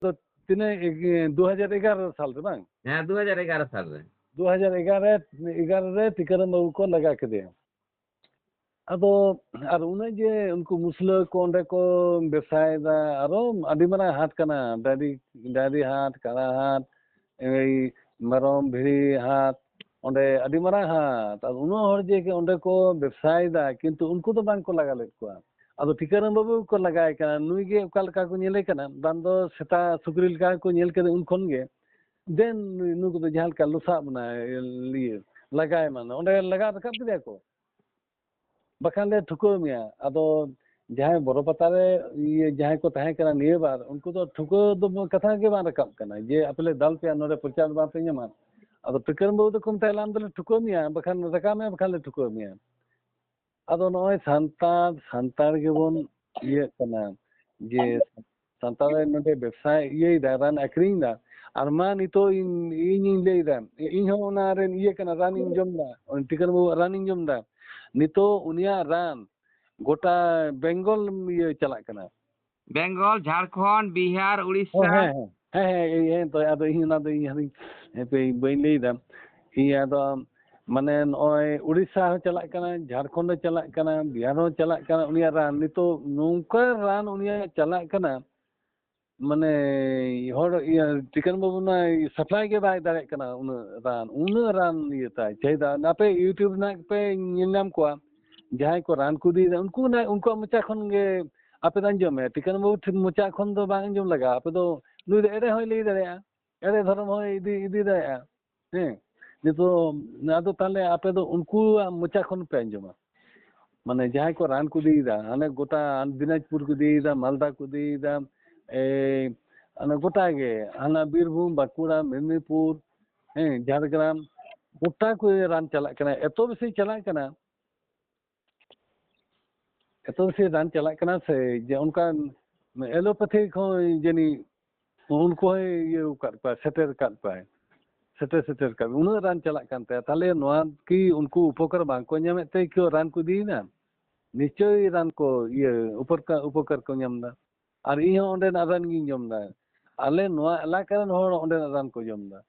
तो तीन 2011 साल रे बांग हाँ 2011 साल रे 2011 रे टीकाराम बाबू को लगा के दिया अदो और उन्हें जे उनको मुसला को अंडे को व्यवसाय दा आरो अभी मना हाथ कना डायरी डायरी हाथ करा हाथ ए मरम भिड़ी हाथ अंडे अभी मना हाथ और उन्हों हर जे के अंडे को व्यवसाय दा किंतु उनको तो बांग को लगा ले को अदो टीकाराम बाबू को लगाए कना नुई गे उकाल का को नेले कना बांदो सेता सुक्रिल का को नेल के उन खन गे देन नुको तो जहाल का लुसा बना लिए लगाए माने अंडे लगा रखा दिया को बखान ले ठुको मिया अदो जहां बड़ो पता रे ये जहां को तहे कना निये बार उनको तो ठुको दो कथा के बार रकब कना जे अपले दल पे नोरे प्रचार बा पे ᱧᱟᱢᱟ अदो टिकरम बाबू तो कुम तैलाम दले ठुको मिया बखान रका में बखान ले ठुको मिया अदो नय सांतार के बोन ये कना जे सांतार नोटे व्यवसाय ये दारान अक्रिंग दा आरमा नितो इन ले दा इन हो ना रे ये कना रानिंग जम दा टिकरम बाबू रानिंग जम दा नितो उनिया रान गोटा बेंगल ये चला कना बेंगल झारखंड बिहार उड़ीसा हे तो आदो इन ना दो इन पे बइन ले दा इ आदो माने नय उड़ीसा हो चला कना झारखंड चला कना बिहार हो चला कना उनिया रान नितो नौका रान उनिया चला कना माने हर टिकन बाबू ना सप्लाई के बाय दारे कना उन रान ये ताय चाहिदा नापे यूट्यूब ना पे निनाम को जहां को रान को दी उनको ना उनको मचा खन गे आपे दान जमे टिकन बाबू मचा खन दो बांग जम लगा आपे दो नुई एरे होय ले दारे एरे धर्म होय इदी दारे हे नितो ना तो ताले आपे दो उनको मचा खन पे जमा माने जहां को रान को दी दा हाने गोटा दिनाजपुर को दी दा मालदा को दी दा गोटा गे हाना बीरभूम बांकुड़ा मेदिनीपुर झारग्राम गोटा को रान चला कना एतो बेसी चला कना एतो बेसी रान चला कना से जे उनका एलोपैथी को जनी उनको ये कर पा सेटर कर पाए सेटर कर उन रान चला कानते ताले नोआ की उनको उपकार बांको ᱧᱟᱢᱮ ते क्यों रान को दी ना निश्चय रान को ये उपकार को ᱧᱟᱢदा और इन ओंडे रान गिन जमदा आले नोआ इलाका रन होड़ ओंडे रान को जमदा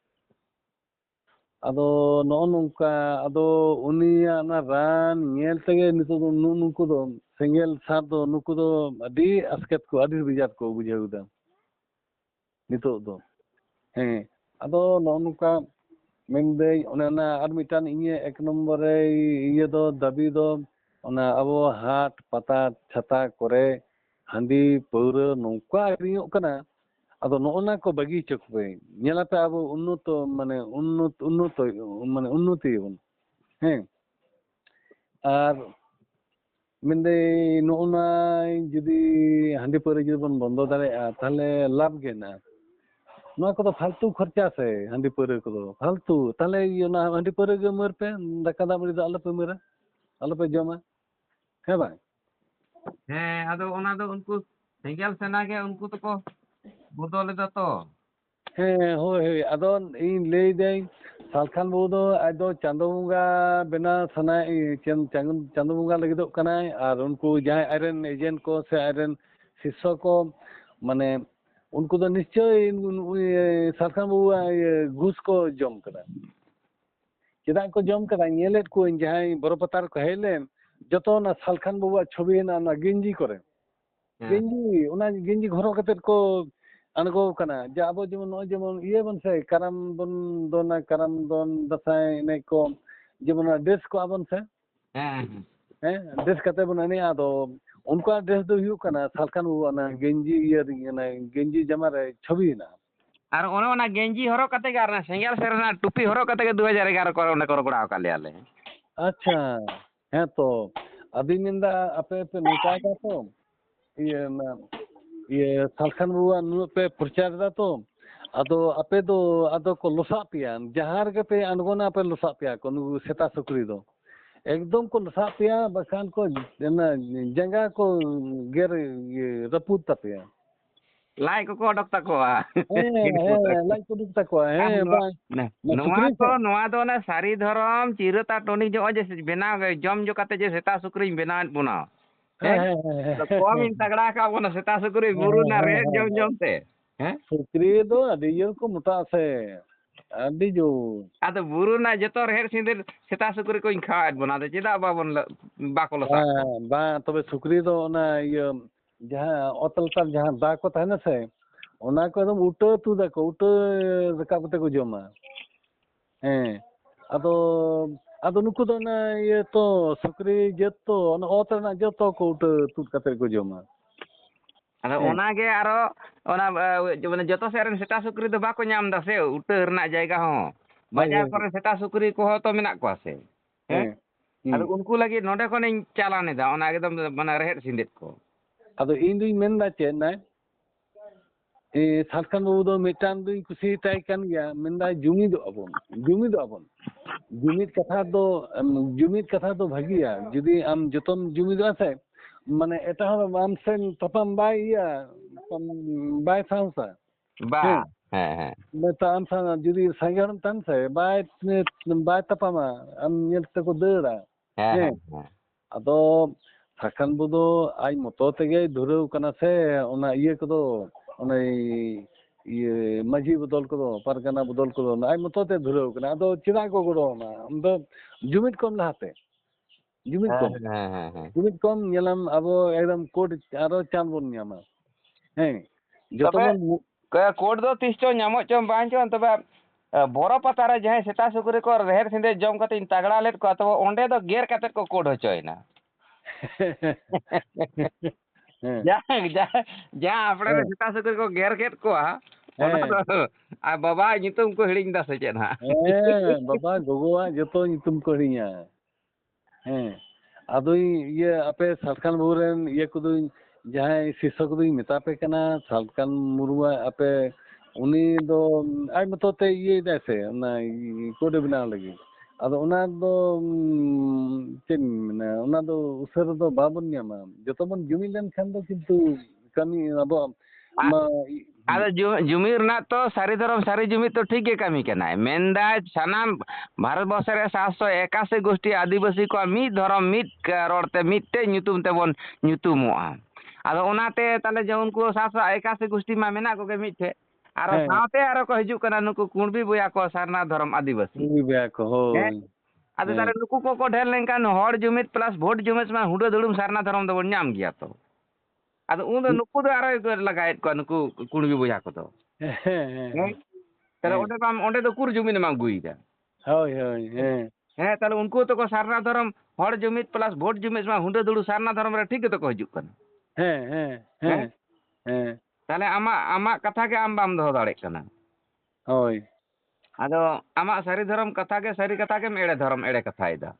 अदो नो नुका अदो उनिया ना रान नेल तेगे नितो दो नुको दो सेंगेल सार दो नुको दो अडी अस्केत को अडी बिजात को बुझेउदा नितो दो हे अदो नो नुका मेनदे ओना आर मिटान इnye एक नंबर ये दो दाबी दो ओना अबो हाट पता छाता करे हांडी पौर नौका आक्रियों कना अदो नोना को बगी चकबे नेलाते अब उन्नत माने उन्नति बन हैं और मेंदे नोना जदी हांडी पौर जदी बन बंद दारे ताले लाभ गे ना नोआ को तो फालतू खर्चा से हांडी पौर को तो फालतू ताले योना हांडी पौर गे मर पे दाका दामड़ी दो आलो पे मरा आलो पे जमा है बा ᱦᱮᱸ ᱟᱫᱚ ᱚᱱᱟ ᱫᱚ ᱩᱱᱠᱩ ᱥᱮᱸᱜᱮᱞ ᱥᱮᱱᱟ ᱜᱮ ᱩᱱᱠᱩ ᱫᱚᱠᱚ ᱵᱚᱫᱚᱞ ᱮᱫᱟ ᱛᱚ ᱦᱮᱸ ᱦᱳᱭ ᱟᱫᱚ ᱤᱧ ᱞᱟᱹᱭ ᱫᱟᱹᱧ ᱥᱟᱞᱠᱷᱟᱱ ᱵᱟᱵᱩ ᱫᱚ ᱟᱫᱚ ᱪᱟᱸᱫᱳ ᱵᱚᱸᱜᱟ ᱵᱮᱱᱟᱣ ᱥᱟᱱᱟᱭ ᱪᱟᱸᱫᱳ ᱵᱚᱸᱜᱟ ᱞᱟᱹᱜᱤᱫᱚᱜ ᱠᱟᱱᱟᱭ ᱟᱨ ᱩᱱᱠᱩ ᱡᱟᱦᱟᱸᱭ ᱟᱡᱨᱮᱱ ᱮᱡᱮᱱᱴ को से आयरन शिष्य को माने उनको तो निश्चय सालखान बाबू घूस को जम करा चेदा को जम करा नेलेट को जहां बड़ो पतार को हेले जतो ना सालखान बाबू छवि ना गेंजी करे गेंजी उना गेंजी घरो कते को अनगो कना जे अब जेमन ये बन से करम बन दोना करम दोन दसाई ने को जेमन ड्रेस को आबन से हैं ड्रेस कते बन ने आदो उनका ड्रेस दो हुई कना सालखान बाबू ना गेंजी ये ना गेंजी जमा रे छवि ना और ओना गेंजी हरो कते गार ना सेंगेल सेरना टुपी हरो कते के 2011 को ओने को गुड़ा का ले आले अच्छा है तो अभी निंदा अपे पे निका का तो ये सालखान बाबू नु पे प्रचार दा तो अदो अपे दो अदो को लोसा पिया जहार के पे अनगोना पे लोसा पिया को नु सेता सुकरी दो एकदम को लोसा पिया बखान को जंगा को गेर ये रपूत तपिया लाई को ओडक तकोआ लाई को दुक तकोआ नोआ दो ना सारी धरम चिरता टोनी जो जे बेना जम जो कते जे सेता सुकरी बेना बुना तो कम इन तगड़ा का बोना सेता सुकरी बुरु ना रे जम जम ते ᱦᱮᱸ ᱥᱩᱠᱨᱤ ᱫᱚ ᱟᱹᱰᱤ ᱡᱳᱨ ᱠᱚ ᱢᱚᱴᱟᱜ ᱟᱥᱮ ᱟᱹᱰᱤ ᱡᱳᱨ ᱟᱫᱚ ᱵᱩᱨᱩ ᱨᱮᱱᱟᱜ ᱡᱚᱛᱚ ᱨᱮᱦᱮᱫ ᱥᱤᱸᱫᱤᱨ ᱥᱮᱛᱟ ᱥᱩᱠᱨᱤ ᱠᱚᱧ ᱠᱷᱟᱣᱟᱣᱮᱫ ᱵᱚᱱᱟ ᱟᱫᱚ ᱪᱮᱫᱟᱜ ᱵᱟᱠᱚ ᱞᱚᱥᱟᱜ ᱠᱚᱣᱟ? ᱵᱟᱝ ᱛᱚᱵᱮ ᱥᱩᱠᱨᱤ ᱫᱚ ᱚᱱᱟ ᱤᱭᱟᱹ ᱡᱟᱦᱟᱸ ᱚᱛ ᱞᱟᱛᱟᱨ ᱡᱟᱦᱟᱸ ᱫᱟᱜ ᱠᱚ ᱛᱟᱦᱮᱱᱟ ᱥᱮ ᱚᱱᱟ ᱠᱚ ᱮᱠᱫᱚᱢ ᱩᱴᱟᱹ ᱛᱩᱫᱟᱠᱚ ᱩᱴᱟᱹ ᱨᱟᱠᱟᱵ ᱠᱟᱛᱮ ᱠᱚ ᱡᱚᱢᱟ ᱦᱮᱸ ᱟᱫᱚ ᱱᱩᱠᱩ ᱫᱚ ᱚᱱᱟ ᱤᱭᱟᱹ ᱛᱚ ᱥᱩᱠᱨᱤ ᱡᱟᱹᱛ ᱛᱚ ᱚᱱᱟ ᱚᱛ ᱨᱮᱱᱟᱜ ᱡᱚᱛᱚ ᱠᱚ ᱩᱴᱟᱹ ᱛᱩᱫ ᱠᱟᱛᱮ ᱠᱚ ᱡᱚᱢᱟ ᱟᱫᱚ ᱦᱮᱸ ᱚᱱᱟᱜᱮ ᱟᱨᱚ ᱚᱱᱟ ᱢᱟᱱᱮ ᱡᱚᱛᱚ ᱥᱮᱫ ᱨᱮᱱ ᱥᱮᱛᱟ ᱥᱩᱠᱨᱤ ᱫᱚ ᱵᱟᱠᱚ ᱧᱟᱢ ᱮᱫᱟ ᱥᱮ ᱩᱴᱟᱹ ᱨᱮᱱᱟᱜ ᱡᱟᱭᱜᱟ ᱦᱚᱸ ᱦᱳᱭ ᱵᱟᱡᱟᱨ ᱦᱳᱭ ᱠᱚᱨᱮ ᱥᱮᱛᱟ ᱥᱩᱠᱨᱤ ᱠᱚᱦᱚᱸ ᱛᱚ ᱢᱮᱱᱟᱜ ᱠᱚᱣᱟ ᱥᱮ ᱦᱮᱸ ᱟᱫᱚ ᱩᱱᱠᱩ ᱞᱟᱹᱜᱤᱫ ᱱᱚᱰᱮ ᱠᱷᱚᱱᱤᱧ ᱪᱟᱞᱟᱱ ᱮᱫᱟ ᱚᱱᱟ ᱮᱠᱫᱚᱢ ᱢᱟᱱᱮ ᱨᱮᱦᱮᱫ ᱥᱤᱸᱫᱮᱫ ᱠᱚ ᱟᱫᱚ ᱤᱧ ᱫᱩᱧ ᱢᱮᱱᱫᱟ ᱪᱮᱫ ᱱᱟ ᱥᱟᱞᱠᱷᱟᱱ ᱵᱟᱹᱵᱩ ᱫᱚ ᱢᱤᱫᱴᱟᱝ ᱫᱩᱧ ᱠᱩᱥᱤᱭᱟᱛᱟᱭ ᱠᱟᱱ ᱜᱮᱭᱟ ᱢᱮᱱᱫᱟᱭ ᱡᱩᱢᱤᱫᱚᱜᱼᱟ ᱵᱚᱱ ᱡᱩᱢᱤᱫ ᱠᱟᱛᱷᱟ ᱫᱚ ᱵᱷᱟᱜᱤᱭᱟ ᱡᱩᱫᱤ ᱟᱢ ᱡᱚᱛᱚᱢ ᱡᱩᱢᱤᱫᱚᱜᱼᱟ ᱥᱮ ᱢᱟᱱᱮ ᱮᱴᱟᱜ ᱦᱚᱲ ᱟᱢ ᱥᱮᱱ ᱛᱟᱯᱟᱢ ᱵᱟᱭ ᱥᱟᱦᱚᱥᱟ ᱵᱟ ᱦᱮᱸ ᱟᱢ ᱥᱟᱶ ᱡᱩᱫᱤ ᱥᱟᱸᱜᱮ ᱦᱚᱲᱮᱢ ᱛᱟᱦᱮᱱ ᱥᱮ ᱵᱟᱭ ᱛᱟᱯᱟᱢᱟ ᱟᱢ ᱧᱮᱞ ᱛᱮᱠᱚ ᱫᱟᱹᱲᱟ ᱦᱮᱸ ᱟᱫᱚ ᱥᱟᱞᱠᱷᱟᱱ ᱵᱟᱹᱵᱩ ᱫᱚ ᱟᱡ ᱢᱚᱛᱚ ᱛᱮᱜᱮ ᱫᱷᱩᱨᱟᱹᱣ ᱠᱟᱱᱟ ᱥᱮ ᱚᱱᱟ ᱤᱭᱟᱹ ᱠᱚᱫᱚ ᱚᱱᱮ ᱤᱭᱟᱹ ᱢᱟᱹᱡᱷᱤ ᱵᱚᱫᱚᱞ ᱠᱚᱫᱚ ᱯᱟᱨᱜᱟᱱᱟ ᱵᱚᱫᱚᱞ ᱠᱚᱫᱚ ᱟᱡ ᱢᱚᱛᱚ ᱛᱮ ᱫᱷᱩᱨᱟᱹᱣ ᱠᱟᱱᱟ ᱟᱫᱚ ᱪᱮᱫᱟᱜ ᱠᱚ ᱜᱚᱲᱚ ᱟᱢᱟ ᱟᱢ ᱫᱚ ᱡᱩᱢᱤᱫ ᱠᱚᱢ ᱞᱟᱦᱟᱛᱮ ᱡᱩᱢᱤᱫ ᱠᱚᱢ ᱦᱮᱸ ᱡᱩᱢᱤᱫ ᱠᱚᱢ ᱧᱮᱞᱟᱢ ᱟᱵᱚ ᱮᱠᱫᱚᱢ ᱠᱳᱰ ᱟᱨᱚ ᱪᱟᱸᱫ ᱵᱚᱱ ᱧᱟᱢᱟ ᱦᱮᱸ ᱡᱚᱛᱚ ᱛᱚᱵᱮ ᱵᱚᱱ ᱠᱳᱰ ᱫᱚ ᱛᱤᱥ ᱪᱚ ᱧᱟᱢᱚᱜ ᱪᱚᱝ ᱵᱟᱝ ᱪᱚᱝ ᱛᱚᱵᱮ ᱵᱚᱨᱚ ᱯᱟᱛᱟ ᱨᱮ ᱡᱟᱦᱟᱸᱭ ᱥᱮᱛᱟ ᱥᱩᱠᱨᱤ ᱠᱚ ᱨᱮᱦᱮᱫ ᱥᱤᱸᱫᱮᱫ ᱡᱚᱢ ᱠᱟᱛᱮᱧ ᱛᱟᱜᱲᱟ ᱞᱮᱫ ᱠᱚᱣᱟ ᱛᱚ ᱚᱸᱰᱮ ᱫᱚ ᱜᱮᱨ ᱠᱟᱛᱮᱫ ᱠᱚ ᱠᱳᱰ ᱦᱚᱪᱚᱭᱮᱱᱟ ᱦᱮᱸ ᱡᱟᱦᱟᱸ ᱟᱯᱲᱮ ᱨᱮ ᱥᱮᱛᱟ ᱥᱩᱠᱨᱤ ᱠᱚ ᱜᱮᱨ ᱠᱮᱫ ᱠᱚᱣᱟ ᱚᱱᱟ ᱦᱮᱸ ᱫᱚ ᱟᱨ ᱵᱟᱵᱟᱣᱟᱜ ᱧᱩᱛᱩᱢ ᱠᱚ ᱦᱤᱲᱤᱧ ᱮᱫᱟ ᱥᱮ ᱪᱮᱫ ᱦᱟᱸᱜ ᱦᱮᱸ ᱵᱟᱵᱟ ᱜᱚᱜᱚᱣᱟᱜ ᱡᱚᱛᱚ ᱧᱩᱛᱩᱢ ᱠᱚ ᱦᱤᱲᱤᱧᱟ ᱦᱮᱸ ᱟᱫᱚᱧ ᱟᱯᱮ ᱥᱟᱞᱠᱷᱟᱱ ᱵᱟᱹᱵᱩ ᱨᱮᱱ ᱠᱚᱫᱚᱧ ᱡᱟᱦᱟᱸᱭ ᱥᱤᱥᱥᱚ ᱠᱚᱫᱚᱧ ᱢᱮᱛᱟ ᱯᱮ ᱠᱟᱱᱟ ᱥᱟᱞᱠᱷᱟᱱ ᱢᱩᱨᱢᱩᱣᱟᱜ ᱟᱯᱮ ᱩᱱᱤ ᱫᱚ ᱟᱡ ᱢᱚᱛᱚ ᱛᱮ ᱤᱭᱟᱹᱭᱮᱫᱟᱭ ᱥᱮ ᱚᱱᱟ ᱠᱳᱰᱮ ᱵᱮᱱᱟᱣ ᱞᱟᱹᱜᱤᱫ ᱟᱫᱚ ᱚᱱᱟ ᱫᱚ ᱪᱮᱫ ᱤᱧ ᱢᱮᱱᱟ ᱚᱱᱟ ᱫᱚ ᱩᱥᱟᱹᱨᱟ ᱫᱚ ᱵᱟᱵᱚᱱ ᱧᱟᱢᱟ ᱡᱚᱛᱚ ᱵᱚᱱ ᱡᱩᱢᱤᱫ ᱞᱮᱱᱠᱷᱟᱱ ᱫᱚ ᱠᱤᱱᱛᱩ ᱠᱟᱹᱢᱤ ᱟᱵᱚᱣᱟᱜ ᱟᱫᱚ ᱡᱩᱢᱤᱫ ᱨᱮᱱᱟᱜ ᱛᱚ ᱥᱟᱹᱨᱤ ᱫᱷᱚᱨᱚᱢ ᱥᱟᱹᱨᱤ ᱡᱩᱢᱤᱫ tó ᱴᱷᱤᱠ ᱜᱮ ᱠᱟᱹᱢᱤ ᱠᱟᱱᱟᱭ ᱢᱮᱱᱫᱟᱭ ᱥᱟᱱᱟᱢ ᱵᱷᱟᱨᱚᱛ ᱵᱚᱨᱥᱚ ᱨᱮ 781 ᱜᱳᱥᱴᱤ ᱟᱹᱫᱤᱵᱟᱹᱥᱤ ᱠᱚᱣᱟᱜ ᱢᱤᱫ ᱫᱷᱚᱨᱚᱢ ᱢᱤᱫ ᱨᱚᱲᱛᱮ ᱢᱤᱫᱴᱮᱡ ᱧᱩᱛᱩᱢ ᱛᱮᱵᱚᱱ ᱧᱩᱛᱩᱢᱚᱜᱼᱟ ᱟᱫᱚ ᱚᱱᱟᱛᱮ ᱛᱟᱦᱚᱞᱮ ᱡᱮ ᱩᱱᱠᱩ 781 ᱜᱳᱥᱴᱤ ᱢᱟ ᱢᱮᱱᱟᱜ ᱠᱚᱜᱮ ᱢᱤᱫᱴᱷᱮᱡ ᱟᱨᱚ ᱦᱮᱸ ᱥᱟᱶᱛᱮ ᱟᱨᱚ ᱠᱚ ᱦᱤᱡᱩᱜ ᱠᱟᱱᱟ ᱱᱩᱠᱩ ᱠᱩᱬᱵᱤ ᱵᱚᱭᱦᱟ ᱠᱚ ᱥᱟᱨᱱᱟ ᱫᱷᱚᱨᱚᱢ ᱟᱹᱫᱤᱵᱟᱹᱥᱤ ᱠᱚ ᱦᱮᱸ ᱦᱳᱭ ᱟᱫᱚ ᱦᱮᱸ ᱛᱟᱦᱚᱞᱮ ᱱᱩᱠᱩ ᱠᱚᱠᱚ ᱰᱷᱮᱨ ᱞᱮᱱᱠᱷᱟᱱ ᱦᱚᱲ ᱡᱩᱢᱤᱫ ᱯᱞᱟᱥ ᱵᱷᱳᱴ ᱡᱩᱢᱤᱫ ᱢᱟ ᱦᱩᱰᱟᱹ ᱫᱩᱲᱩᱢ ᱥᱟᱨᱱᱟ ᱫᱷᱚᱨᱚᱢ ᱫᱚᱵᱚᱱ ᱧᱟᱢ ᱜᱮᱭᱟ ᱛᱚ ᱟᱫᱚ ᱩᱱᱫᱚ ᱱᱩᱠᱩ ᱫᱚ ᱟᱨᱚᱭ ᱞᱟᱜᱟᱭᱮᱫ ᱠᱚᱣᱟ ᱱᱩᱠᱩ ᱠᱩᱬᱵᱤ ᱵᱚᱭᱦᱟ ᱠᱚᱫᱚ ᱦᱮᱸ ᱛᱟᱦᱚᱞᱮ ᱚᱸᱰᱮ ᱫᱚ ᱩᱠᱩᱨ ᱡᱩᱢᱤᱫ ᱮᱢ ᱟᱹᱜᱩᱭᱮᱫᱟ ᱦᱳᱭ ᱦᱳᱭ ᱦᱮᱸ ᱦᱮᱸ ᱛᱟᱦᱚᱞᱮ ᱩᱱᱠᱩ ᱦᱚᱸᱛᱚ ᱥᱟᱨᱱᱟ ᱫᱷᱚᱨᱚᱢ ᱦᱚᱲ ᱡᱩᱢᱤᱫ ᱯᱞᱟᱥ ᱵᱷᱳᱴ ᱡᱩᱢᱤᱫ ᱢᱟ ᱦᱩᱰᱟᱹ ᱫᱩᱲᱩ ᱥᱟᱨᱱᱟ ᱫᱷᱚᱨᱚᱢ ᱨᱮ ᱴᱷᱤᱠ ᱜᱮᱛᱚ ᱠᱚ ᱦᱤᱡᱩᱜ ᱠᱟᱱᱟ ᱦᱮᱸ ᱦᱮᱸ ᱦᱮᱸ ᱦᱮᱸ ᱦᱮᱸ ᱛᱟᱦᱚᱞᱮ ᱟᱢᱟᱜ ᱠᱟᱛᱷᱟ ᱜᱮ ᱟᱢ ᱵᱟᱢ ᱫᱚᱦᱚ ᱫᱟᱲᱮᱭᱟᱜ ᱠᱟᱱᱟ ᱦᱳᱭ ᱟᱫᱚ ᱟᱢᱟᱜ ᱥᱟᱹᱨᱤ ᱫᱷᱚᱨᱚᱢ ᱠᱟᱛᱷᱟ ᱜᱮ ᱥᱟᱹᱨᱤ ᱠᱟᱛᱷᱟ ᱜᱮᱢ ᱮᱲᱮ ᱫᱷᱚᱨᱚᱢ ᱮᱲᱮ ᱠᱟᱛᱷᱟᱭᱮᱫᱟ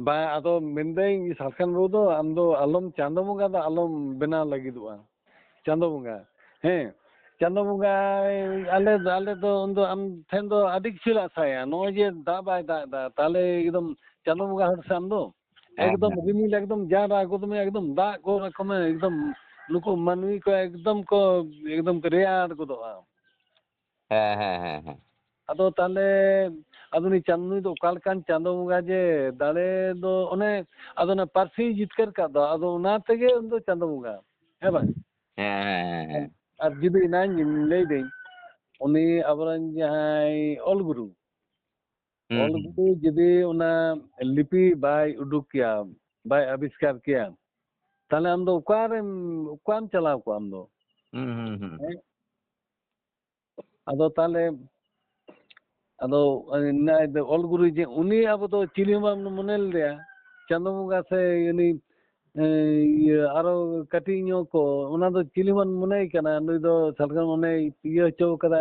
ᱵᱟᱝ ᱟᱫᱚ ᱢᱮᱱᱫᱟᱹᱧ ᱥᱟᱞᱠᱷᱟᱱ ᱵᱟᱹᱵᱩ ᱫᱚ ᱟᱢ ᱫᱚ ᱟᱞᱚᱢ ᱪᱟᱸᱫᱳ ᱵᱚᱸᱜᱟ ᱫᱚ ᱟᱞᱚᱢ ᱵᱮᱱᱟᱣ ᱞᱟᱹᱜᱤᱫᱚᱜᱼᱟ ᱪᱟᱸᱫᱳ ᱵᱚᱸᱜᱟ ᱦᱮᱸ ᱪᱟᱸᱫᱳ ᱵᱚᱸᱜᱟ ᱟᱞᱮ ᱫᱚ ᱩᱱᱫᱚ ᱟᱢ ᱴᱷᱮᱱ ᱫᱚ ᱟᱹᱰᱤ ᱠᱤᱪᱷᱩ ᱞᱮ ᱟᱥᱟᱭᱟ ᱱᱚᱜᱼᱚᱭ ᱡᱮ ᱫᱟᱜ ᱵᱟᱭ ᱫᱟᱜ ᱮᱫᱟ ᱛᱟᱦᱚᱞᱮ ᱮᱠᱫᱚᱢ ᱪᱟᱸᱫᱳ ᱵᱚᱸᱜᱟ ᱦᱚᱲ ᱥᱮ ᱟᱢ ᱫᱚ ᱦᱮᱸ ᱮᱠᱫᱚᱢ ᱨᱤᱢᱤᱞ ᱮᱠᱫᱚᱢ ᱡᱟᱣᱨᱟ ᱜᱚᱫ ᱢᱮ ᱮᱠᱫᱚᱢ ᱫᱟᱜ ᱜᱚᱫ ᱟᱠᱚ ᱢᱮ ᱮᱠᱫᱚᱢ ᱱᱩᱠᱩ ᱢᱟᱹᱱᱢᱤ ᱠᱚ ᱮᱠᱫᱚᱢ ᱠᱚ ᱨᱮᱭᱟᱲ ᱜᱚᱫᱚᱜᱼᱟ ᱦᱮᱸ ᱟᱫᱚ ᱛᱟᱦᱚᱞᱮ ᱟᱫᱚ ᱱᱩᱭ ᱫᱚ ᱚᱠᱟ ᱞᱮᱠᱟᱱ ᱪᱟᱸᱫᱳ ᱵᱚᱸᱜᱟ ᱡᱮ ᱫᱟᱲᱮ ᱫᱚ ᱚᱱᱮ ᱟᱫᱚ ᱚᱱᱟ ᱯᱟᱹᱨᱥᱤ ᱡᱤᱛᱠᱟᱹᱨ ᱠᱟᱜ ᱫᱚ ᱟᱫᱚ ᱚᱱᱟ ᱛᱮᱜᱮ ᱩᱱᱤ ᱫᱚ ᱪᱟᱸᱫᱳ ᱵᱚᱸᱜᱟ ᱦᱮᱸ ᱵᱟᱝ ᱦᱮᱸ ᱟᱨ ᱡᱩᱫᱤ ᱮᱱᱟᱧ ᱞᱟᱹᱭᱫᱟᱹᱧ ᱩᱱᱤ ᱟᱵᱚᱨᱮᱱ ᱡᱟᱦᱟᱸᱭ ᱚᱞ ᱜᱩᱨᱩ ᱚᱞ ᱦᱩᱸ ᱜᱩᱨᱩ ᱡᱩᱫᱤ ᱚᱱᱟ ᱞᱤᱯᱤ ᱵᱟᱭ ᱩᱰᱩᱠ ᱠᱮᱭᱟ ᱵᱟᱭ ᱟᱵᱤᱥᱠᱟᱨ ᱠᱮᱭᱟ ᱛᱟᱦᱚᱞᱮ ᱟᱢ ᱫᱚ ᱚᱠᱟᱢ ᱪᱟᱞᱟᱣ ᱠᱚᱜᱼᱟ ᱟᱢ ᱫᱚ ᱦᱩᱸ ᱟᱫᱚ ᱛᱟᱦᱚᱞᱮ ᱚᱞ ᱜᱩᱨᱩ ᱡᱮ ᱩᱱᱤ ᱟᱵᱚ ᱫᱚ ᱪᱤᱞᱤ ᱦᱚᱸ ᱵᱟᱵᱚᱱ ᱢᱚᱱᱮ ᱞᱮᱫᱮᱭᱟ ᱪᱟᱸᱫᱳ ᱵᱚᱸᱜᱟ ᱥᱮ ᱩᱱᱤ ᱟᱨᱚ ᱠᱟᱹᱴᱤᱡ ᱧᱚᱜ ᱠᱚ ᱚᱱᱟ ᱫᱚ ᱪᱤᱞᱤ ᱵᱚᱱ ᱢᱚᱱᱮᱭ ᱠᱟᱱᱟ ᱱᱩᱭ ᱫᱚ ᱥᱟᱞᱠᱷᱟᱱ ᱚᱱᱮ ᱤᱭᱟᱹ ᱦᱚᱪᱚ ᱠᱟᱫᱟ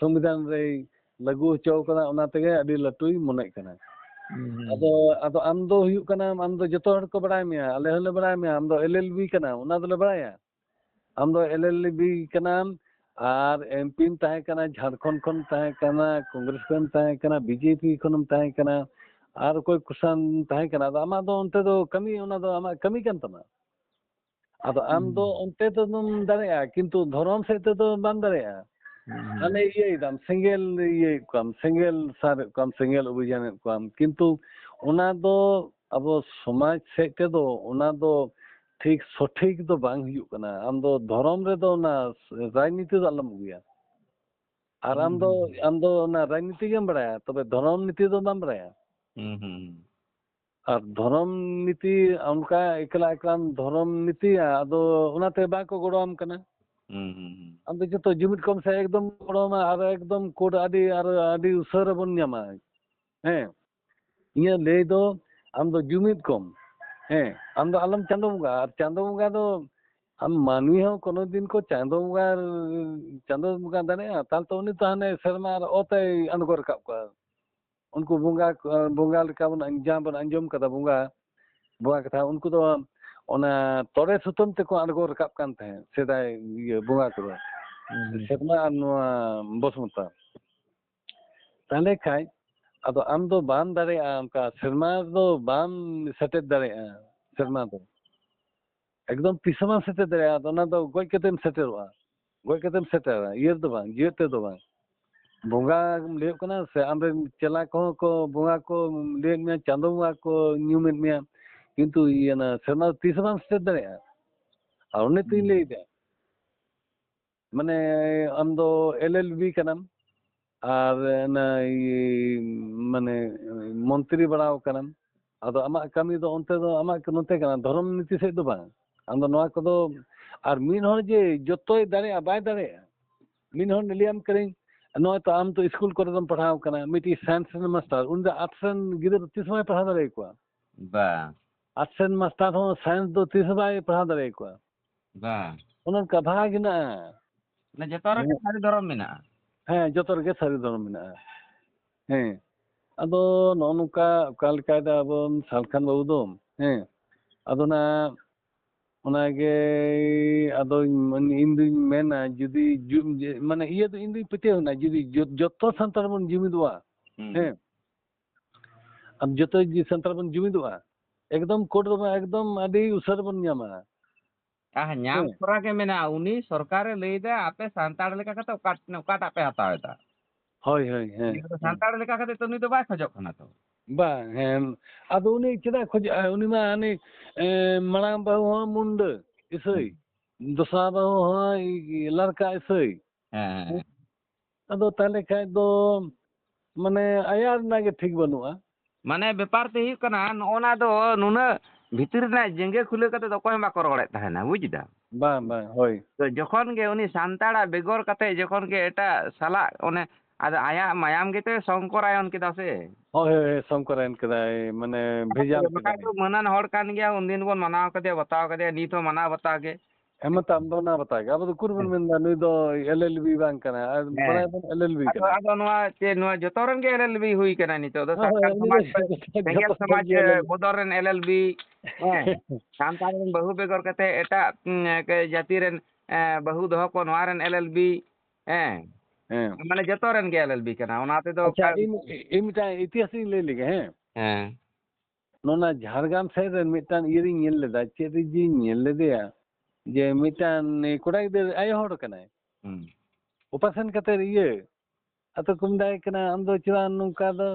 ᱥᱚᱝᱵᱤᱫᱷᱟᱱ ᱨᱮᱭ ᱞᱟᱹᱜᱩ ᱦᱚᱪᱚ ᱠᱟᱫᱟ ᱚᱱᱟ ᱛᱮᱜᱮ ᱟᱹᱰᱤ ᱞᱟᱹᱴᱩᱭ ᱢᱚᱱᱮᱜ ᱠᱟᱱᱟ ᱟᱫᱚ ᱟᱢ ᱫᱚ ᱦᱩᱭᱩᱜ ᱠᱟᱱᱟᱢ ᱟᱢ ᱫᱚ ᱡᱚᱛᱚ ᱦᱚᱲ ᱠᱚ ᱵᱟᱲᱟᱭ ᱢᱮᱭᱟ ᱟᱞᱮ ᱦᱚᱸᱞᱮ ᱵᱟᱲᱟᱭ ᱢᱮᱭᱟ ᱟᱢ ᱫᱚ LLB ᱠᱟᱱᱟᱢ ᱚᱱᱟ ᱫᱚᱞᱮ ᱵᱟᱲᱟᱭᱟ ᱟᱢ ᱫᱚ LLB ᱠᱟᱱᱟᱢ ᱟर MP तहां कना झारखंड खन तहां कना कांग्रेस खन तहां कना BJP खनम तहां कना आर कोई कुसान तहां कना आमा दो उनते दो कमी ओना दो आमा कमी कन तमा आदो आम दो उनते तो तुम दाड़ेया किंतु धर्म से तो बाम दाड़ेया माने ये दाम सिंगल ये कम सिंगल सार कम सिंगल अभियान कम किंतु ओना दो अब समाज से ते दो ओना दो ᱴᱷᱤᱠ ᱥᱚᱴᱷᱤᱠ ᱫᱚ ᱵᱟᱝ ᱦᱩᱭᱩᱜ ᱠᱟᱱᱟ ᱟᱢ ᱫᱚ ᱫᱷᱚᱨᱚᱢ ᱨᱮᱫᱚ ᱚᱱᱟ ᱨᱟᱡᱽᱱᱤᱛᱤ ᱫᱚ ᱟᱞᱚᱢ ᱟᱹᱜᱩᱭᱟ ᱟᱨ ᱟᱢ ᱫᱚ ᱚᱱᱟ ᱨᱟᱡᱽᱱᱤᱛᱤ ᱜᱮᱢ ᱵᱟᱲᱟᱭᱟ ᱛᱚᱵᱮ ᱫᱷᱚᱨᱚᱢ ᱱᱤᱛᱤ ᱫᱚ ᱵᱟᱢ ᱵᱟᱲᱟᱭᱟ ᱟᱨ ᱫᱷᱚᱨᱚᱢ ᱱᱤᱛᱤ ᱚᱱᱠᱟ ᱮᱠᱞᱟ ᱮᱠᱞᱟᱢ ᱫᱷᱚᱨᱚᱢ ᱱᱤᱛᱤᱭᱟ ᱟᱫᱚ ᱚᱱᱟᱛᱮ ᱵᱟᱠᱚ ᱜᱚᱲᱚᱣᱟᱢ ᱠᱟᱱᱟ ᱟᱢ ᱫᱚ ᱡᱚᱛᱚ ᱡᱩᱢᱤᱫ ᱠᱚᱢ ᱥᱮ ᱮᱠᱫᱚᱢ ᱜᱚᱲᱚᱣᱟᱢᱟ ᱟᱨ ᱮᱠᱫᱚᱢ ᱠᱳᱰ ᱟᱹᱰᱤ ᱩᱥᱟᱹᱨᱟ ᱵᱚᱱ ᱧᱟᱢᱟ ᱦᱮᱸ ᱤᱧᱟᱹᱜ ᱞᱟᱹᱭ ᱫᱚ ᱟᱢ ᱫᱚ ᱡᱩᱢᱤᱫ ᱠᱚᱢ ᱦᱮᱸ ᱟᱢ ᱫᱚ ᱟᱞᱚᱢ ᱪᱟᱸᱫᱳ ᱵᱚᱸᱜᱟ ᱟᱨ ᱪᱟᱸᱫᱳ ᱵᱚᱸᱜᱟ ᱫᱚ ᱟᱢ ᱢᱟᱹᱱᱢᱤ ᱦᱚᱸ ᱠᱳᱱᱳ ᱫᱤᱱ ᱠᱚ ᱪᱟᱸᱫᱳ ᱵᱚᱸᱜᱟ ᱫᱟᱲᱮᱭᱟᱜᱼᱟ ᱛᱟᱦᱞᱮ ᱛᱚ ᱩᱱᱤ ᱛᱚ ᱦᱟᱱᱮ ᱥᱮᱨᱢᱟ ᱟᱨ ᱚᱛᱮ ᱟᱬᱜᱚ ᱨᱟᱠᱟᱵ ᱠᱚᱣᱟ उनको बोंगा लेका बन जहाँ बन अंजम कदा बोंगा कथा उनको तो ओना तोड़े सुतम ते को अणगो रकाब कान थे सेदाय ये बोंगा को सेदमा नोआ बसमता ताले खाय अदो आम दो बाम दारे आमका शर्मा दो बाम सटे दारे शर्मा दो एकदम पिसमा सटे दारे अदो ना दो गोय केतेम सटेरवा ये दो बांग जेते दो बांग बोंगा ले कना से आमरे चला को बोंगा को ले में चांदो बोंगा को न्यूमेन में किंतु ये ना शर्मा पिसमा सटे दारे और उन्हें तीन ले दे माने हम दो एलएलबी कनम আর না মানে মন্ত্রী বাড়াও কারণ আদো আমা কামি দো অন্তে দো আমা নতে কানা ধর্ম নীতি সেদ দো বাং আম দো নয়া কদো আর মিন হর যে যতই দাঁড়ে বাই দাঁড়ে মিন হর নিলিয়াম করিং নয় তো আম তো স্কুল করে দম পড়াও কানা মিটি সায়েন্স মাস্টার উন দা আটসেন গিরে তিস সময় পড়া দাঁড়ে কোয়া বা আটসেন মাস্টার হো সায়েন্স দো তিস সময় পড়া দাঁড়ে কোয়া বা উনন কা ভাগনা না জতর কে সারি ধরম মেনা ᱦᱮᱸ ᱡᱚᱛᱚ ᱨᱮᱜᱮ ᱥᱟᱹᱨᱤ ᱫᱷᱚᱨᱚᱢ ᱢᱮᱱᱟᱜᱼᱟ ᱦᱮᱸ ᱟᱫᱚ ᱱᱚᱜᱼᱚ ᱱᱚᱝᱠᱟ ᱚᱠᱟ ᱞᱮᱠᱟᱭᱫᱟ ᱟᱵᱚᱱ ᱥᱟᱞᱠᱷᱟᱱ ᱵᱟᱹᱵᱩ ᱫᱚ ᱦᱮᱸ ᱟᱫᱚ ᱚᱱᱟᱜᱮ ᱟᱫᱚ ᱤᱧ ᱫᱩᱧ ᱢᱮᱱᱟ ᱡᱩᱫᱤ ᱢᱟᱱᱮ ᱤᱭᱟᱹ ᱫᱚ ᱤᱧ ᱫᱩᱧ ᱯᱟᱹᱛᱭᱟᱹᱣᱱᱟ ᱡᱩᱫᱤ ᱡᱚᱛᱚ ᱥᱟᱱᱛᱟᱲ ᱵᱚᱱ ᱡᱩᱢᱤᱫᱚᱜᱼᱟ ᱦᱮᱸ ᱟᱢ ᱡᱚᱛᱚ ᱥᱟᱱᱛᱟᱲ ᱵᱚᱱ ᱡᱩᱢᱤᱫᱚᱜᱼᱟ ᱮᱠᱫᱚᱢ ᱠᱳᱰ ᱫᱚ ᱮᱠᱫᱚᱢ ᱟᱹᱰᱤ ᱩᱥᱟᱹᱨᱟ ᱵᱚᱱ ᱧᱟᱢᱟ ᱧᱟᱢ ᱠᱚᱨᱟ ᱜᱮ ᱢᱮᱱᱟ ᱩᱱᱤ ᱥᱚᱨᱠᱟᱨᱮ ᱞᱟᱹᱭᱫᱟ ᱟᱯᱮ ᱥᱟᱱᱛᱟᱲ ᱞᱮᱠᱟ ᱠᱟᱛᱮ ᱚᱠᱟᱴᱟᱜ ᱯᱮ ᱦᱟᱛᱟᱣᱮᱫᱟ ᱦᱳᱭ ᱦᱳᱭ ᱦᱮᱸ ᱥᱟᱱᱛᱟᱲ ᱞᱮᱠᱟ ᱠᱟᱛᱮ ᱛᱚ ᱩᱱᱤ ᱫᱚ ᱵᱟᱭ ᱠᱷᱚᱡᱚᱜ ᱠᱟᱱᱟ ᱛᱚ ᱵᱟᱝ ᱦᱮᱸ ᱟᱫᱚ ᱩᱱᱤ ᱪᱮᱫᱟᱜ ᱠᱷᱚᱡᱚᱜᱼᱟ ᱩᱱᱤ ᱢᱟ ᱦᱟᱱᱤ ᱢᱟᱲᱟᱝ ᱵᱟᱹᱦᱩ ᱦᱚᱸ ᱢᱩᱱᱰᱟᱹ ᱤᱥᱟᱹᱭ ᱫᱚᱥᱟᱨ ᱵᱟᱹᱦᱩ ᱦᱚᱸ ᱞᱟᱲᱠᱟ ᱤᱥᱟᱹᱭ ᱦᱮᱸ ᱟᱫᱚ ᱛᱟᱦᱞᱮ ᱠᱷᱟᱡ ᱫᱚ ᱢᱟᱱᱮ ᱟᱭᱟᱨ ᱨᱮᱱᱟᱜ ᱜᱮ ᱴᱷᱤᱠ ᱵᱟᱹᱱᱩᱜᱼᱟ ᱢᱟᱱᱮ ᱵᱮᱯᱟᱨ ᱛᱮ ᱦᱩᱭᱩᱜ ᱠᱟᱱᱟ ᱱᱚᱜᱼᱚᱱᱟ ᱫᱚ ᱱᱩᱱᱟᱹᱜ ᱵᱷᱤᱛᱤᱨ ᱨᱮᱱᱟᱜ ᱡᱮᱸᱜᱮ ᱠᱷᱩᱞᱟᱹ ᱠᱟᱛᱮ ᱫᱚ ᱚᱠᱚᱭ ᱦᱚᱸ ᱵᱟᱠᱚ ᱨᱚᱲᱮᱫ ᱛᱟᱦᱮᱱᱟ ᱵᱩᱡ ᱫᱟ ᱵᱟᱝ ᱦᱳᱭ ᱛᱚ ᱡᱚᱠᱷᱚᱱ ᱜᱮ ᱩᱱᱤ ᱥᱟᱱᱛᱟᱲᱟᱜ ᱵᱮᱜᱚᱨ ᱠᱟᱛᱮ ᱡᱚᱠᱷᱚᱱ ᱜᱮ ᱮᱴᱟᱜ ᱥᱟᱞᱟᱜ ᱚᱱᱮ ᱟᱫᱚ ᱟᱭᱟᱜ ᱢᱟᱭᱟᱢ ᱜᱮᱛᱚ ᱥᱚᱝᱠᱚᱨᱟᱭᱚᱱ ᱠᱮᱫᱟ ᱥᱮ ᱦᱳᱭ ᱥᱚᱝᱠᱚᱨᱟᱭᱚᱱ ᱠᱮᱫᱟᱭ ᱢᱟᱱᱮ ᱵᱷᱮᱡᱟᱞ ᱵᱟᱠᱷᱟᱡ ᱫᱚ ᱢᱟᱹᱱᱟᱱ ᱦᱚᱲ ᱠᱟᱱ ᱜᱮᱭᱟ ᱩᱱᱫᱤᱱ ᱵᱚᱱ ᱢᱟᱱᱟᱣ ᱠᱟᱫᱮᱭᱟ ᱵᱟᱛᱟᱣ ᱠᱟᱫᱮᱭᱟ ᱱᱤᱛ ᱦᱚᱸ ᱢᱟᱱᱟᱣ ᱵᱟᱛᱟᱣ ᱜᱮ ᱮᱢᱚᱱ ᱟᱢ ᱫᱚ ᱚᱱᱟ ᱵᱟᱛᱟᱣ ᱜᱮ ᱟᱵᱚ ᱫᱚ ᱩᱠᱩᱨ ᱵᱚᱱ ᱢᱮᱱᱫᱟ ᱱᱩᱭ ᱫᱚ ᱮᱞএᱞᱵᱤ ᱵᱟᱝ ᱠᱟᱱᱟ ᱟᱨ ᱵᱟᱲᱟᱭ ᱵᱚᱱ ᱮᱞএᱞᱵᱤ ᱠᱟᱱᱟ ᱟᱫᱚ ᱱᱚᱣᱟ ᱡᱚᱛᱚ ᱨᱮᱱ ᱜᱮ ᱮᱞএᱞᱵᱤ ᱦᱩᱭ ᱠᱟᱱᱟ ᱱᱤᱛᱚᱜ ᱫᱚ ᱥᱟᱱᱛᱟᱲ ᱥᱚᱢᱟᱡᱽ ᱥᱮᱸᱜᱮᱞ ᱥᱚᱢᱟᱡᱽ ᱵᱚᱫᱚᱞ ᱨᱮᱱ ᱮᱞএᱞᱵᱤ ᱦᱮᱸ ᱥᱟᱱᱛᱟᱲ ᱨᱮᱱ ᱵᱟᱹᱦᱩ ᱵᱮᱜᱚᱨ ᱠᱟᱛᱮ ᱮᱴᱟᱜ ᱡᱟᱹᱛᱤ ᱨᱮᱱ ᱵᱟᱹᱦᱩ ᱫᱚᱦᱚ ᱠᱚ ᱱᱚᱣᱟ ᱨᱮᱱ ᱮᱞএᱞᱵᱤ ᱦᱮᱸ ᱢᱟᱱᱮ ᱡᱚᱛᱚ ᱨᱮᱱ ᱜᱮ ᱮᱞএᱞᱵᱤ ᱠᱟᱱᱟ ᱚᱱᱟ ᱛᱮᱫᱚ ᱟᱪᱪᱷᱟ ᱤᱧ ᱢᱤᱫᱴᱟᱝ ᱤᱛᱤᱦᱟᱥ ᱤᱧ ᱞᱟᱹᱭ ᱞᱮᱜᱮ ᱦᱮᱸ ᱱᱚᱣᱟ ᱡᱷᱟᱲᱜᱨᱟᱢ ᱥᱟᱭᱤᱰ ᱨᱮᱱ ᱢᱤᱫᱴᱟᱝ ᱤᱭᱟᱹᱨᱤᱧ ᱧᱮᱞ ᱞᱮᱫᱟ ᱪᱮᱫ ᱨᱮᱡᱤᱧ ᱧᱮᱞ ᱞᱮᱫᱮᱭᱟ ᱡᱮ ᱢᱤᱫᱴᱟᱝ ᱠᱚᱲᱟ ᱜᱤᱫᱽᱨᱟᱹ ᱟᱭᱳ ᱦᱚᱲ ᱠᱟᱱᱟᱭ ᱚᱯᱟᱨᱮᱥᱚᱱ ᱠᱟᱛᱮ ᱤᱭᱟᱹ ᱟᱫᱚ ᱠᱚ ᱢᱮᱛᱟᱭ ᱠᱟᱱᱟ ᱟᱢ ᱫᱚ ᱪᱮᱫᱟᱜ ᱱᱚᱝᱠᱟ ᱫᱚ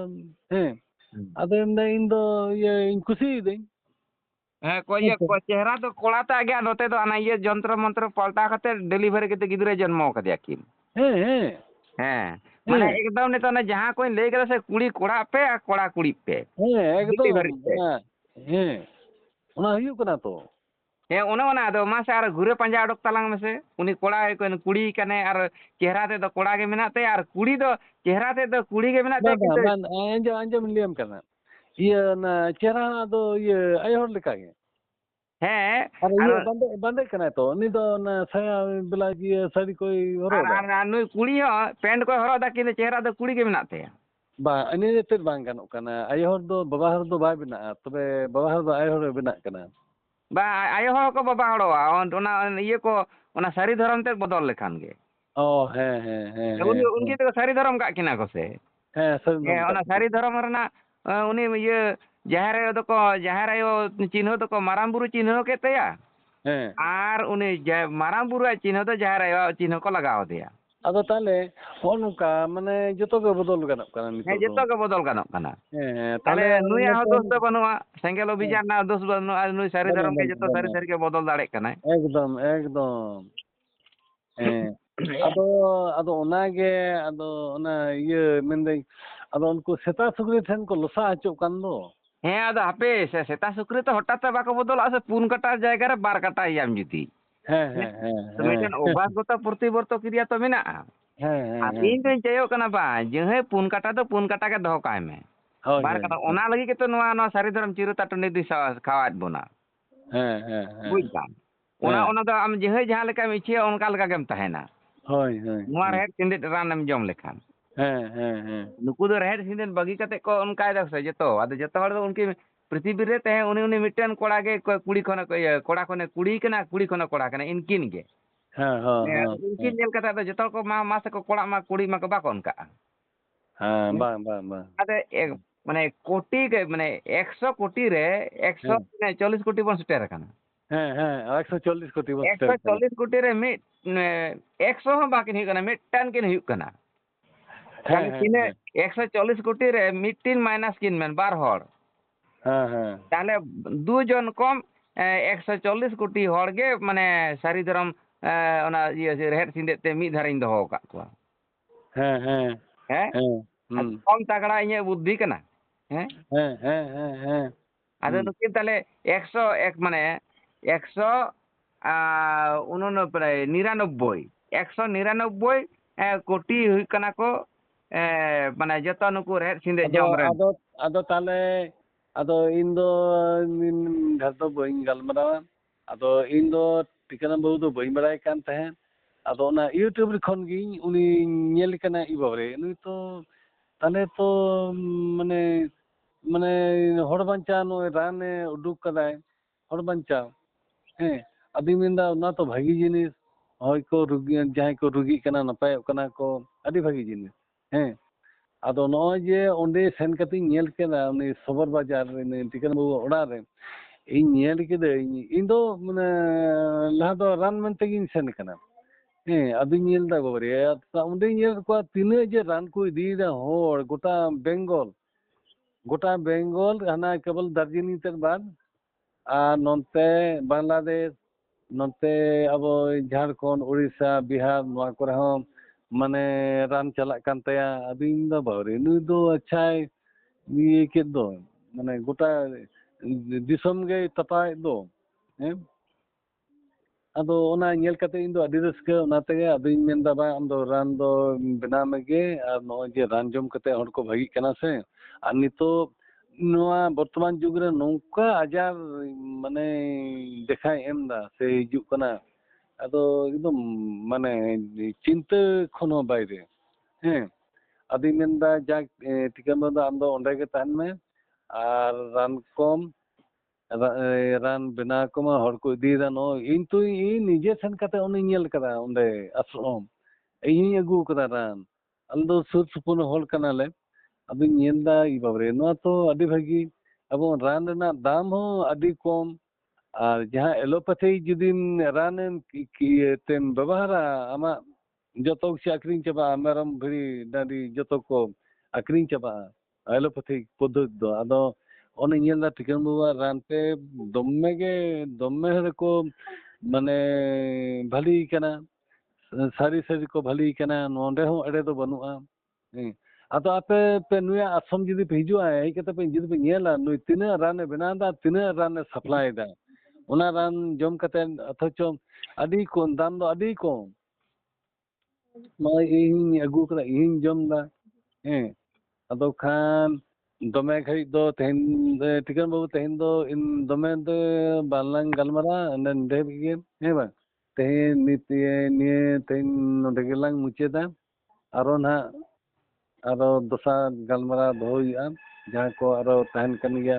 ᱦᱮᱸ ᱟᱫᱚ ᱤᱧ ᱫᱚ ᱤᱭᱟᱹᱧ ᱠᱩᱥᱤᱭᱟᱫᱟᱹᱧ ᱪᱮᱦᱨᱟ ᱫᱚ ᱠᱚᱲᱟᱴᱟᱜ ᱜᱮ ᱱᱚᱛᱮ ᱫᱚ ᱚᱱᱟ ᱤᱭᱟᱹ ᱡᱚᱱᱛᱨᱚ ᱢᱚᱱᱛᱨᱚ ᱯᱟᱞᱴᱟᱣ ᱠᱟᱛᱮ ᱰᱮᱞᱤᱵᱷᱟᱨᱤ ᱠᱟᱛᱮ ᱜᱤᱫᱽᱨᱟᱹ ᱡᱚᱱᱢᱚ ᱠᱟᱫᱮᱭᱟ ᱠᱤᱱ ᱦᱮᱸ ᱢᱟᱱᱮ ᱮᱠᱫᱚᱢ ᱱᱤᱛᱚᱜ ᱡᱟᱦᱟᱸ ᱠᱚᱧ ᱞᱟᱹᱭ ᱠᱮᱫᱟ ᱥᱮ ᱠᱩᱲᱤ ᱠᱚᱲᱟᱜ ᱯᱮ ᱟᱨ ᱠᱚᱲᱟ ᱠᱩᱲᱤᱜ ᱯᱮ ᱮᱠᱫᱚᱢ ᱚᱱᱟ ᱦᱩᱭᱩᱜ ᱠᱟᱱᱟ ᱛᱚ ᱚᱱᱮ ᱚᱱᱟ ᱟᱫᱚ ᱢᱟᱥᱮ ᱟᱨ ᱜᱷᱩᱨᱮ ᱯᱟᱸᱡᱟ ᱚᱰᱚᱠ ᱛᱟᱞᱟᱝ ᱢᱮᱥᱮ ᱩᱱᱤ ᱠᱚᱲᱟ ᱠᱩᱲᱤ ᱠᱟᱱᱟᱭ ᱟᱨ ᱪᱮᱦᱨᱟ ᱛᱮᱫᱚ ᱠᱚᱲᱟ ᱜᱮ ᱢᱮᱱᱟᱜ ᱛᱟᱭᱟ ᱟᱨ ᱠᱩᱲᱤ ᱫᱚ ᱪᱮᱦᱨᱟ ᱛᱮᱫᱚ ᱠᱩᱲᱤ ᱜᱮ ᱢᱮᱱᱟᱜ ᱛᱟᱭᱟ ᱠᱤᱱᱛᱩ ᱟᱸᱡᱚᱢ ᱞᱟᱹᱭᱟᱢ ᱠᱟᱱᱟ ᱤᱭᱟᱹ ᱚᱱᱟ ᱪᱮᱦᱨᱟ ᱫᱚ ᱤᱭᱟᱹ ᱟᱭᱳ ᱦᱚᱲ ᱞᱮᱠᱟ ᱜᱮ ᱦᱮᱸ ᱟᱨ ᱤᱭᱟᱹ ᱵᱟᱸᱫᱮᱜ ᱠᱟᱱᱟᱭ ᱛᱚ ᱩᱱᱤ ᱫᱚ ᱚᱱᱟ ᱥᱟᱭᱟ ᱵᱞᱟᱩᱡ ᱤᱭᱟᱹ ᱥᱟᱹᱲᱤ ᱠᱚᱭ ᱦᱚᱨᱚᱜ ᱮᱫᱟ ᱟᱨ ᱱᱩᱭ ᱠᱩᱲᱤ ᱦᱚᱸ ᱯᱮᱱᱴ ᱠᱚᱭ ᱦᱚᱨᱚᱜ ᱮᱫᱟ ᱠᱤᱱᱛᱩ ᱪᱮᱦᱨᱟ ᱫᱚ ᱠᱩᱲᱤ ᱜᱮ ᱢᱮᱱᱟᱜ ᱛᱟᱭᱟ ᱵᱟᱝ ᱤᱱᱟᱹ ᱛᱮᱫ ᱵᱟᱝ ᱜᱟᱱᱚᱜ ᱠᱟᱱᱟ ᱟᱭᱳ ᱦᱚᱲ ᱫᱚ ᱵᱟᱵᱟ ᱦᱚᱲ ᱫᱚ ᱵᱟᱭ ᱵᱮᱱᱟᱜᱼᱟ ᱛᱚᱵᱮ ᱵᱟᱵᱟ ᱦᱚᱲ ᱫᱚ ᱟᱭᱳ ᱦᱚᱲ ᱵᱮᱱᱟᱜ ᱠᱟᱱᱟ ᱵᱟᱝ ᱟᱭᱳ ᱦᱚᱲ ᱠᱚ ᱵᱟᱵᱟ ᱦᱚᱲᱚᱜᱼᱟ ᱚᱱᱟ ᱤᱭᱟᱹ ᱠᱚ ᱚᱱᱟ ᱥᱟᱹᱨᱤ ᱫᱷᱚᱨᱚᱢ ᱛᱮ ᱵᱚᱫᱚᱞ ᱞᱮᱠᱷᱟᱱ ᱜᱮ ᱦᱮᱸ ᱩᱱᱠᱤᱱ ᱫᱚ ᱥᱟᱹᱨᱤ ᱫᱷᱚᱨᱚᱢ ᱠᱟᱜ ᱠᱤᱱᱟ ᱠᱚ ᱥᱮ ᱚᱱᱟ ᱥᱟᱹᱨᱤ ᱫᱷᱚᱨᱚᱢ ᱨᱮᱱᱟᱜ ᱩᱱᱤ ᱤᱭᱟᱹ ᱡᱟᱦᱮᱨ ᱟᱭᱳ ᱪᱤᱱᱦᱟᱹ ᱫᱚᱠᱚ ᱢᱟᱨᱟᱝ ᱵᱩᱨᱩ ᱪᱤᱱᱦᱟᱹᱣ ᱠᱮᱫ ᱛᱟᱭᱟ ᱟᱨ ᱩᱱᱤ ᱢᱟᱨᱟᱝ ᱵᱩᱨᱩᱣᱟᱜ ᱪᱤᱱᱦᱟᱹ ᱫᱚ ᱡᱟᱦᱮᱨ ᱟᱭᱳᱣᱟᱜ ᱪᱤᱱᱦᱟᱹ ᱠᱚ ᱞᱟᱜᱟᱣ ᱟᱫᱮᱭᱟ ᱟᱫᱚ ᱛᱟᱦᱞᱮ ᱦᱚᱸ ᱱᱚᱝᱠᱟ ᱢᱟᱱᱮ ᱡᱚᱛᱚ ᱜᱮ ᱵᱚᱫᱚᱞ ᱜᱟᱱᱚᱜ ᱠᱟᱱᱟ ᱦᱮᱸ ᱱᱤᱛᱚᱜ ᱫᱚ ᱡᱚᱛᱚ ᱜᱮ ᱵᱚᱫᱚᱞ ᱜᱟᱱᱚᱜ ᱠᱟᱱᱟ ᱦᱮᱸ ᱛᱟᱦᱞᱮ ᱱᱩᱭᱟᱜ ᱦᱚᱸ ᱫᱳᱥ ᱱᱤᱛᱚᱝ ᱫᱚ ᱵᱟᱹᱱᱩᱜᱼᱟ ᱥᱮᱸᱜᱮᱞ ᱚᱵᱷᱤᱡᱟᱱ ᱨᱮᱱᱟᱜ ᱫᱳᱥ ᱵᱟᱹᱱᱩᱜᱼᱟ ᱱᱩᱭ ᱥᱟᱹᱨᱤ ᱫᱷᱚᱨᱚᱢ ᱜᱮ ᱡᱚᱛᱚ ᱥᱟᱹᱨᱤ ᱥᱟᱹᱨᱤ ᱜᱮ ᱵᱚᱫᱚᱞ ᱫᱟᱲᱮᱭᱟᱜ ᱠᱟᱱᱟᱭ ᱮᱠᱫᱚᱢ ᱮᱠᱫᱚᱢ ᱦᱮᱸ ᱟᱫᱚ ᱚᱱᱟᱜᱮ ᱟᱫᱚ ᱚᱱᱟ ᱤᱭᱟᱹ ᱢᱮᱱᱫᱟᱹᱧ ᱟᱫᱚ ᱩᱱᱠᱩ ᱥᱮᱛᱟ ᱥᱩᱠᱨᱤ ᱴᱷᱮᱱ ᱠᱚ ᱞᱚᱥᱟ ᱦᱚᱪᱚᱜ ᱠᱟᱱ ᱫᱚ ᱦᱮᱸ ᱟᱫᱚ ᱦᱟᱯᱮ ᱥᱮᱛᱟ ᱥᱩᱠᱨᱤ ᱛᱚ ᱦᱚᱴᱟᱛ ᱛᱮ ᱵᱟᱠᱚ ᱵᱚᱫᱚᱞᱚᱜᱼᱟ ᱥᱮ 4 ᱠᱟᱴᱟ ᱡᱟᱭᱜᱟ ᱨᱮ 2 ᱠᱟᱴᱟᱭᱟᱢ ᱡᱩᱫᱤ ᱦᱮᱸ ᱦᱮᱸ ᱦᱮᱸ ᱛᱚ ᱦᱮᱸ ᱢᱤᱫᱴᱮᱱ ᱚᱵᱷᱟᱥᱜᱚᱛᱚ ᱯᱨᱚᱛᱤᱵᱚᱨᱛᱚ ᱠᱨᱤᱭᱟ ᱛᱚ ᱢᱮᱱᱟᱜᱼᱟ ᱦᱮᱸ ᱦᱮᱸ ᱟᱨ ᱦᱮᱸ ᱤᱧ ᱫᱚᱧ ᱪᱟᱹᱭᱚᱜ ᱠᱟᱱᱟ ᱵᱟᱝ ᱡᱟᱹᱦᱟᱹᱭ 4 ᱠᱟᱴᱟ ᱫᱚ 4 ᱠᱟᱴᱟ ᱜᱮ ᱫᱚᱦᱚ ᱠᱟᱭ ᱢᱮ ᱦᱳᱭ 2 ᱦᱳᱭ ᱠᱟᱴᱟ ᱚᱱᱟ ᱞᱟᱹᱜᱤᱫ ᱜᱮᱛᱚ ᱱᱚᱣᱟ ᱥᱟᱹᱨᱤ ᱫᱷᱚᱨᱚᱢ ᱪᱤᱨᱚᱛᱟ ᱴᱟᱺᱰᱤ ᱫᱚᱭ ᱠᱷᱟᱣᱟᱣᱮᱫ ᱵᱚᱱᱟ ᱦᱮᱸ ᱦᱮᱸ ᱵᱩᱡ ᱦᱮᱸ ᱫᱟᱢ ᱦᱮᱸ ᱚᱱᱟ ᱫᱚ ᱟᱢ ᱡᱟᱹᱦᱟᱹᱭ ᱡᱟᱦᱟᱸ ᱞᱮᱠᱟᱢ ᱤᱪᱪᱷᱟᱹᱭᱟ ᱚᱱᱠᱟ ᱞᱮᱠᱟ ᱜᱮᱢ ᱛᱟᱦᱮᱱᱟ ᱦᱳᱭ ᱦᱳᱭ ᱱᱚᱣᱟ ᱨᱮᱦᱮᱫ ᱥᱤᱸᱫᱮᱫ ᱨᱟᱱᱮᱢ ᱡᱚᱢ ᱞᱮᱠᱷᱟᱱ ᱦᱮᱸ ᱦᱮᱸ ᱦᱮᱸ ᱱᱩᱠᱩ ᱫᱚ ᱨᱮᱦᱮᱫ ᱥᱤᱸᱫᱮᱫ ᱵᱟᱹᱜᱤ ᱠᱟᱛᱮ ᱠᱚ ᱚᱱᱠᱟᱭᱮᱫᱟ ᱥᱮ ᱡᱚᱛᱚ ᱟᱫᱚ ᱡᱚᱛᱚ ᱦᱚᱲ ᱫᱚ ᱩᱱᱠᱤᱱ ᱯᱨᱤᱛᱷᱤᱵᱤ ᱨᱮ ᱛᱟᱦᱮᱸ ᱩᱱᱤ ᱢᱤᱫᱴᱮᱱ ᱠᱚᱲᱟ ᱜᱮ ᱠᱩᱲᱤ ᱠᱷᱚᱱ ᱠᱚᱲᱟ ᱠᱷᱚᱱᱮ ᱠᱩᱲᱤ ᱠᱟᱱᱟ ᱠᱩᱲᱤ ᱠᱷᱚᱱᱮ ᱠᱚᱲᱟ ᱠᱟᱱᱟ ᱤᱱᱠᱤᱱ ᱜᱮ ᱦᱮᱸ ᱦᱮᱸ ᱟᱫᱚ ᱦᱮᱸ ᱩᱱᱠᱤᱱ ᱧᱮᱞ ᱠᱟᱛᱮ ᱟᱫᱚ ᱡᱚᱛᱚ ᱠᱚ ᱢᱟ ᱥᱮᱠᱚ ᱠᱚᱲᱟ ᱢᱟ ᱠᱩᱲᱤ ᱢᱟᱠᱚ ᱵᱟᱠᱚ ᱚᱱᱠᱟᱜᱼᱟ ᱦᱮᱸ ᱵᱟᱝ ᱵᱟᱝ ᱵᱟᱝ ᱟᱫᱚ ᱢᱟᱱᱮ ᱠᱳᱴᱤ ᱢᱟᱱে 100 কোটি রে 140 কোটি বন সেটের আকানা ᱦᱮᱸ ᱦᱮᱸ 140 কোটি বᱚᱱ ᱥᱮᱴᱮᱨ ᱠᱟᱱᱟ 140 কোটি রে মিট 100 ᱦᱚᱸ ᱵᱟᱠᱤᱱ ᱦᱩᱭᱩᱜ ᱠᱟᱱᱟ ᱢᱤᱫᱴᱟᱝ ᱠᱤᱱ ᱦᱩᱭᱩᱜ ᱠᱟᱱᱟ ᱦᱮᱸ ᱛᱟᱦᱞᱮ ᱦᱮᱸ ᱛᱤᱱᱟᱹᱜ ᱦᱮᱸ 140 কোটি রে মিᱴᱤন মাইনাস কিন মেন 12 হড় ᱦᱮᱸ ᱦᱮᱸ তাহলে 2 জন কম 140 কোটি হড় গে মানে সারি ধরম ওনা ইয়ে রেহেদ সিঁদᱮᱫ তে মিদ ধারেᱧ ᱫᱚᱦᱚ ᱟᱠᱟᱫ ᱠᱚᱣᱟ ᱦᱮᱸ ᱦᱮᱸ ᱦᱮᱸ ᱦᱮᱸ ᱠᱚᱢ ᱛᱟᱜᱲᱟ ᱤᱧᱟᱹᱜ ᱵᱩᱫᱽᱫᱷᱤ ᱠᱟᱱᱟ ᱦᱮᱸ ᱦᱮᱸ ᱦᱮᱸ ᱦᱮᱸ ᱦᱮᱸ ᱟᱫᱚ ᱱᱩᱠᱤᱱ ᱛᱟᱦᱞᱮ 101 মানে 199 199 কোটি ᱦᱩᱭᱩᱜ ᱠᱟᱱᱟ ᱠᱚ মানে ᱡᱚᱛᱚ ᱱᱩᱠᱩ ᱨᱮᱦᱮᱫ ᱥᱤᱸᱫᱮᱫ ᱟᱫᱚ ᱡᱚᱢ ᱨᱮᱱ ᱟᱫᱚ ᱟᱫᱚ ᱛᱟᱦᱞᱮ ᱟᱫᱚ ᱤᱧ ᱫᱚ ᱰᱷᱮᱨ ᱫᱚ ᱵᱟᱹᱧ ᱜᱟᱞᱢᱟᱨᱟᱣᱟ ᱟᱫᱚ ᱤᱧ ᱫᱚ ᱴᱤᱠᱟᱹᱨᱟᱢ ᱵᱟᱹᱵᱩ ᱫᱚ ᱵᱟᱹᱧ ᱵᱟᱲᱟᱭ ᱠᱟᱱ ᱛᱟᱦᱮᱸᱫ ᱟᱫᱚ ᱚᱱᱟ ᱤᱭᱩᱴᱩᱵᱽ ᱠᱷᱚᱱ ᱜᱤᱧ ᱩᱱᱤ ᱧᱮᱞ ᱠᱟᱱᱟ ᱤ ᱵᱟᱵᱟᱨᱮ ᱱᱩᱭ ᱛᱚ ᱛᱟᱦᱞᱮ ᱛᱚ ᱢᱟᱱᱮ ᱢᱟᱱᱮ ᱦᱚᱲ ᱵᱟᱧᱪᱟᱣ ᱱᱚᱜᱼᱚᱭ ᱨᱟᱱᱮ ᱩᱰᱩᱠ ᱠᱟᱫᱟᱭ ᱦᱚᱲ ᱵᱟᱧᱪᱟᱣ ᱦᱮᱸ ᱟᱫᱚᱧ ᱢᱮᱱᱫᱟ ᱚᱱᱟ ᱛᱚ ᱵᱷᱟᱜᱤ ᱡᱤᱱᱤᱥ ᱦᱚᱭ ᱠᱚ ᱨᱩᱜᱤ ᱡᱟᱦᱟᱸᱭ ᱠᱚ ᱨᱩᱜᱤᱜ ᱠᱟᱱᱟ ᱱᱟᱯᱟᱭᱚᱜ ᱠᱟᱱᱟ ᱠᱚ ᱟᱹᱰᱤ ᱵᱷᱟᱜᱤ ᱡᱤᱱᱤᱥ ᱦᱮᱸ ᱟᱫᱚ ᱱᱚᱜᱼᱚᱭ ᱡᱮ ᱚᱸᱰᱮ ᱥᱮᱱ ᱠᱟᱛᱮᱧ ᱧᱮᱞ ᱠᱮᱫᱟ ᱩᱱᱤ ᱥᱚᱵᱚᱨ ᱵᱟᱡᱟᱨ ᱴᱤᱠᱟᱹᱨᱟᱢ ᱵᱟᱹᱵᱩ ᱚᱲᱟᱜ ᱨᱮ ᱤᱧ ᱧᱮᱞ ᱠᱮᱫᱟᱹᱧ ᱤᱧ ᱫᱚ ᱢᱟᱱᱮ ᱞᱟᱦᱟ ᱫᱚ ᱨᱟᱱ ᱢᱮᱱᱛᱮᱜᱤᱧ ᱥᱮᱱ ᱠᱟᱱᱟ ᱦᱮᱸ ᱟᱫᱚᱧ ᱧᱮᱞᱫᱟ ᱵᱟᱵᱟᱨᱮ ᱚᱸᱰᱮᱧ ᱧᱮᱞ ᱠᱚᱣᱟ ᱛᱤᱱᱟᱹᱜ ᱡᱮ ᱨᱟᱱ ᱠᱚ ᱤᱫᱤᱭᱮᱫᱟ ᱦᱚᱲ गोटा बेंगल हाना केवल दार्जिलिंग तक बाद और नोनते बांग्लादेश नोनते अब झारखंड उड़ीसा बिहार नोआ करे हों माने रान चला कान तया अबिन दा बावरे नुई दो अच्छा ये के दो माने गोटा दिसम गे तपाय दो हैं ᱟᱫᱚ ᱚᱱᱟ ᱧᱮᱞ ᱠᱟᱛᱮ ᱤᱧ ᱫᱚ ᱟᱹᱰᱤ ᱨᱟᱹᱥᱠᱟᱹ ᱚᱱᱟ ᱛᱮᱜᱮ ᱟᱫᱚᱧ ᱢᱮᱱᱫᱟ ᱵᱟᱝ ᱟᱢ ᱫᱚ ᱨᱟᱱ ᱫᱚ ᱵᱮᱱᱟᱣ ᱢᱮᱜᱮ ᱟᱨ ᱱᱚᱜᱼᱚᱭ ᱡᱮ ᱨᱟᱱ ᱡᱚᱢ ᱠᱟᱛᱮ ᱦᱚᱲ ᱠᱚ ᱵᱷᱟᱜᱤᱜ ᱠᱟᱱᱟ ᱥᱮ ᱟᱨ ᱱᱤᱛᱚᱜ ᱱᱚᱣᱟ ᱵᱚᱨᱛᱚᱢᱟᱱ ᱡᱩᱜᱽ ᱨᱮ ᱱᱚᱝᱠᱟ ᱟᱡᱟᱨ ᱢᱟᱱᱮ ᱫᱮᱠᱷᱟᱭ ᱮᱢᱫᱟ ᱥᱮ ᱦᱤᱡᱩᱜ ᱠᱟᱱᱟ ᱟᱫᱚ ᱮᱠᱫᱚᱢ ᱢᱟᱱᱮ ᱪᱤᱱᱛᱟᱹ ᱠᱷᱚᱱ ᱦᱚᱸ ᱵᱟᱭᱨᱮ ᱦᱮᱸ ᱟᱫᱚᱧ ᱢᱮᱱᱫᱟ ᱡᱟᱠ ᱴᱷᱤᱠᱟᱹᱱ ᱫᱚ ᱟᱢ ᱫᱚ ᱚᱸᱰᱮ ᱜᱮ ᱛᱟᱦᱮᱱ ᱢᱮ ᱟᱨ ᱨᱟᱱ ᱠᱚᱢ ᱨᱟᱱ ᱵᱮᱱᱟᱣ ᱠᱚᱢᱟ ᱦᱚᱲ ᱠᱚ ᱤᱫᱤᱭᱮᱫᱟ ᱱᱚᱜᱼᱚᱭ ᱤᱧ ᱱᱤᱡᱮ ᱥᱮᱱ ᱠᱟᱛᱮ ᱩᱱᱤᱧ ᱧᱮᱞ ᱠᱟᱫᱟ ᱚᱸᱰे ᱟᱥᱨᱚᱢ ᱤᱧᱤᱧ ᱟᱹᱜᱩ ᱠᱟᱫᱟ ᱨᱟᱱ ᱟᱞᱮ ᱫᱚ ᱥᱩᱨ ᱥᱩᱯᱩᱨ ᱦᱚᱲ ᱠᱟᱱᱟᱞᱮ ᱟᱫᱚᱧ ᱧᱮᱞᱫᱟ ᱵᱟᱵᱨᱮ ᱱᱚᱣᱟ ᱛᱚ ᱟᱹᱰᱤ ᱵᱷᱟᱹᱜᱤ ᱟᱵᱚ ᱨᱟᱱ ᱨᱮᱱᱟᱜ ᱫᱟᱢ ᱦᱚᱸ ᱟᱹᱰᱤ ᱠᱚᱢ ᱟᱨ ᱡᱟᱦᱟᱸ ᱮᱞᱳᱯᱮᱛᱷᱤ ᱡᱩᱫᱤᱢ ᱨᱟᱱᱮᱢ ᱛᱮᱢ ᱵᱮᱵᱚᱦᱟᱨᱟ ᱟᱢᱟᱜ ᱡᱚᱛᱚ ᱠᱤᱪᱷᱩ ᱟᱠᱷᱨᱤᱧ ᱪᱟᱵᱟᱜᱼᱟ ᱢᱮᱨᱚᱢ ᱵᱷᱤᱲᱤ ᱰᱟᱺᱰᱤ ᱡᱚᱛᱚ ᱠᱚ ᱟᱠᱷᱨᱤᱧ ᱪᱟᱵᱟᱜᱼᱟ ᱮᱞᱳᱯᱮᱛᱷᱤᱠ ᱯᱚᱫᱽᱫᱷᱚᱛᱤ ᱫᱚ ᱟᱫᱚ ᱚᱱᱮ ᱧᱮᱞᱫᱟ ᱴᱷᱤᱠᱟᱹᱱ ᱵᱟᱵᱩᱣᱟᱜ ᱨᱟᱱ ᱛᱮ ᱫᱚᱢᱮ ᱨᱮᱠᱚ ᱢᱟᱱᱮ ᱵᱷᱟᱞᱤ ᱠᱟᱱᱟ ᱥᱟᱹᱨᱤ ᱥᱟᱹᱨᱤ ᱠᱚ ᱵᱷᱟᱞᱤ ᱠᱟᱱᱟ ᱱᱚᱰᱮ ᱦᱚᱸ ᱮᱲᱮ ᱫᱚ ᱵᱟᱹᱱᱩᱜᱼᱟ ᱦᱮᱸ ᱟᱫᱚ ᱟᱯᱮ ᱱᱩᱭᱟᱜ ᱟᱥᱨᱚᱢ ᱡᱩᱫᱤ ᱯᱮ ᱦᱤᱡᱩᱜᱼᱟ ᱦᱮᱡ ᱠᱟᱛᱮ ᱯᱮ ᱡᱩᱫᱤ ᱯᱮ ᱧᱮᱞᱟ ᱱᱩᱭ ᱛᱤᱱᱟᱹᱜ ᱨᱟᱱᱮ ᱵᱮᱱᱟᱣᱫᱟ ᱛᱤᱱᱟᱹᱜ ᱨᱟᱱᱮ ᱥᱟᱯᱞᱟᱭᱮᱫᱟ ᱚᱱᱟ ᱨᱟᱱ ᱡᱚᱢ ᱠᱟᱛᱮ ᱚᱛᱷᱚᱪᱚ ᱟᱹᱰᱤ ᱠᱚᱢ ᱫᱟᱢ ᱫᱚ ᱟᱹᱰᱤ ᱠᱚᱢ ᱱᱚᱜᱼᱚᱭ ᱤᱧ ᱟᱹᱜᱩ ᱠᱟᱫᱟ ᱤᱧ ᱡᱚᱢᱫᱟ ᱦᱮᱸ ᱟᱫᱚ ᱠᱷᱟᱱ ᱫᱚᱢᱮ ᱜᱷᱟᱹᱲᱤᱡ ᱫᱚ ᱛᱮᱦᱮᱧ ᱴᱷᱤᱠᱟᱹᱱ ᱵᱟᱹᱵᱩ ᱛᱮᱦᱮᱧ ᱫᱚ ᱫᱚᱢᱮ ᱫᱚ ᱵᱟᱝᱞᱟᱝ ᱜᱟᱞᱢᱟᱨᱟᱜᱼᱟ ᱱᱚᱰᱮ ᱜᱮ ᱦᱮᱸ ᱵᱟᱝ ᱛᱮᱦᱮᱧ ᱱᱤᱭᱟᱹ ᱛᱮᱦᱮᱧ ᱱᱚᱰᱮ ᱜᱮᱞᱟᱝ ᱢᱩᱪᱟᱹᱫᱟ ᱟᱨᱚ ᱱᱟᱦᱟᱜ ᱟᱨᱚ ᱫᱚᱥᱟᱨ ᱜᱟᱞᱢᱟᱨᱟᱣ ᱫᱚᱦᱚ ᱦᱩᱭᱩᱜᱼᱟ ᱡᱟᱦᱟᱸ ᱠᱚ ᱟᱨᱚ ᱛᱟᱦᱮᱱ ᱠᱟᱱ ᱜᱮᱭᱟ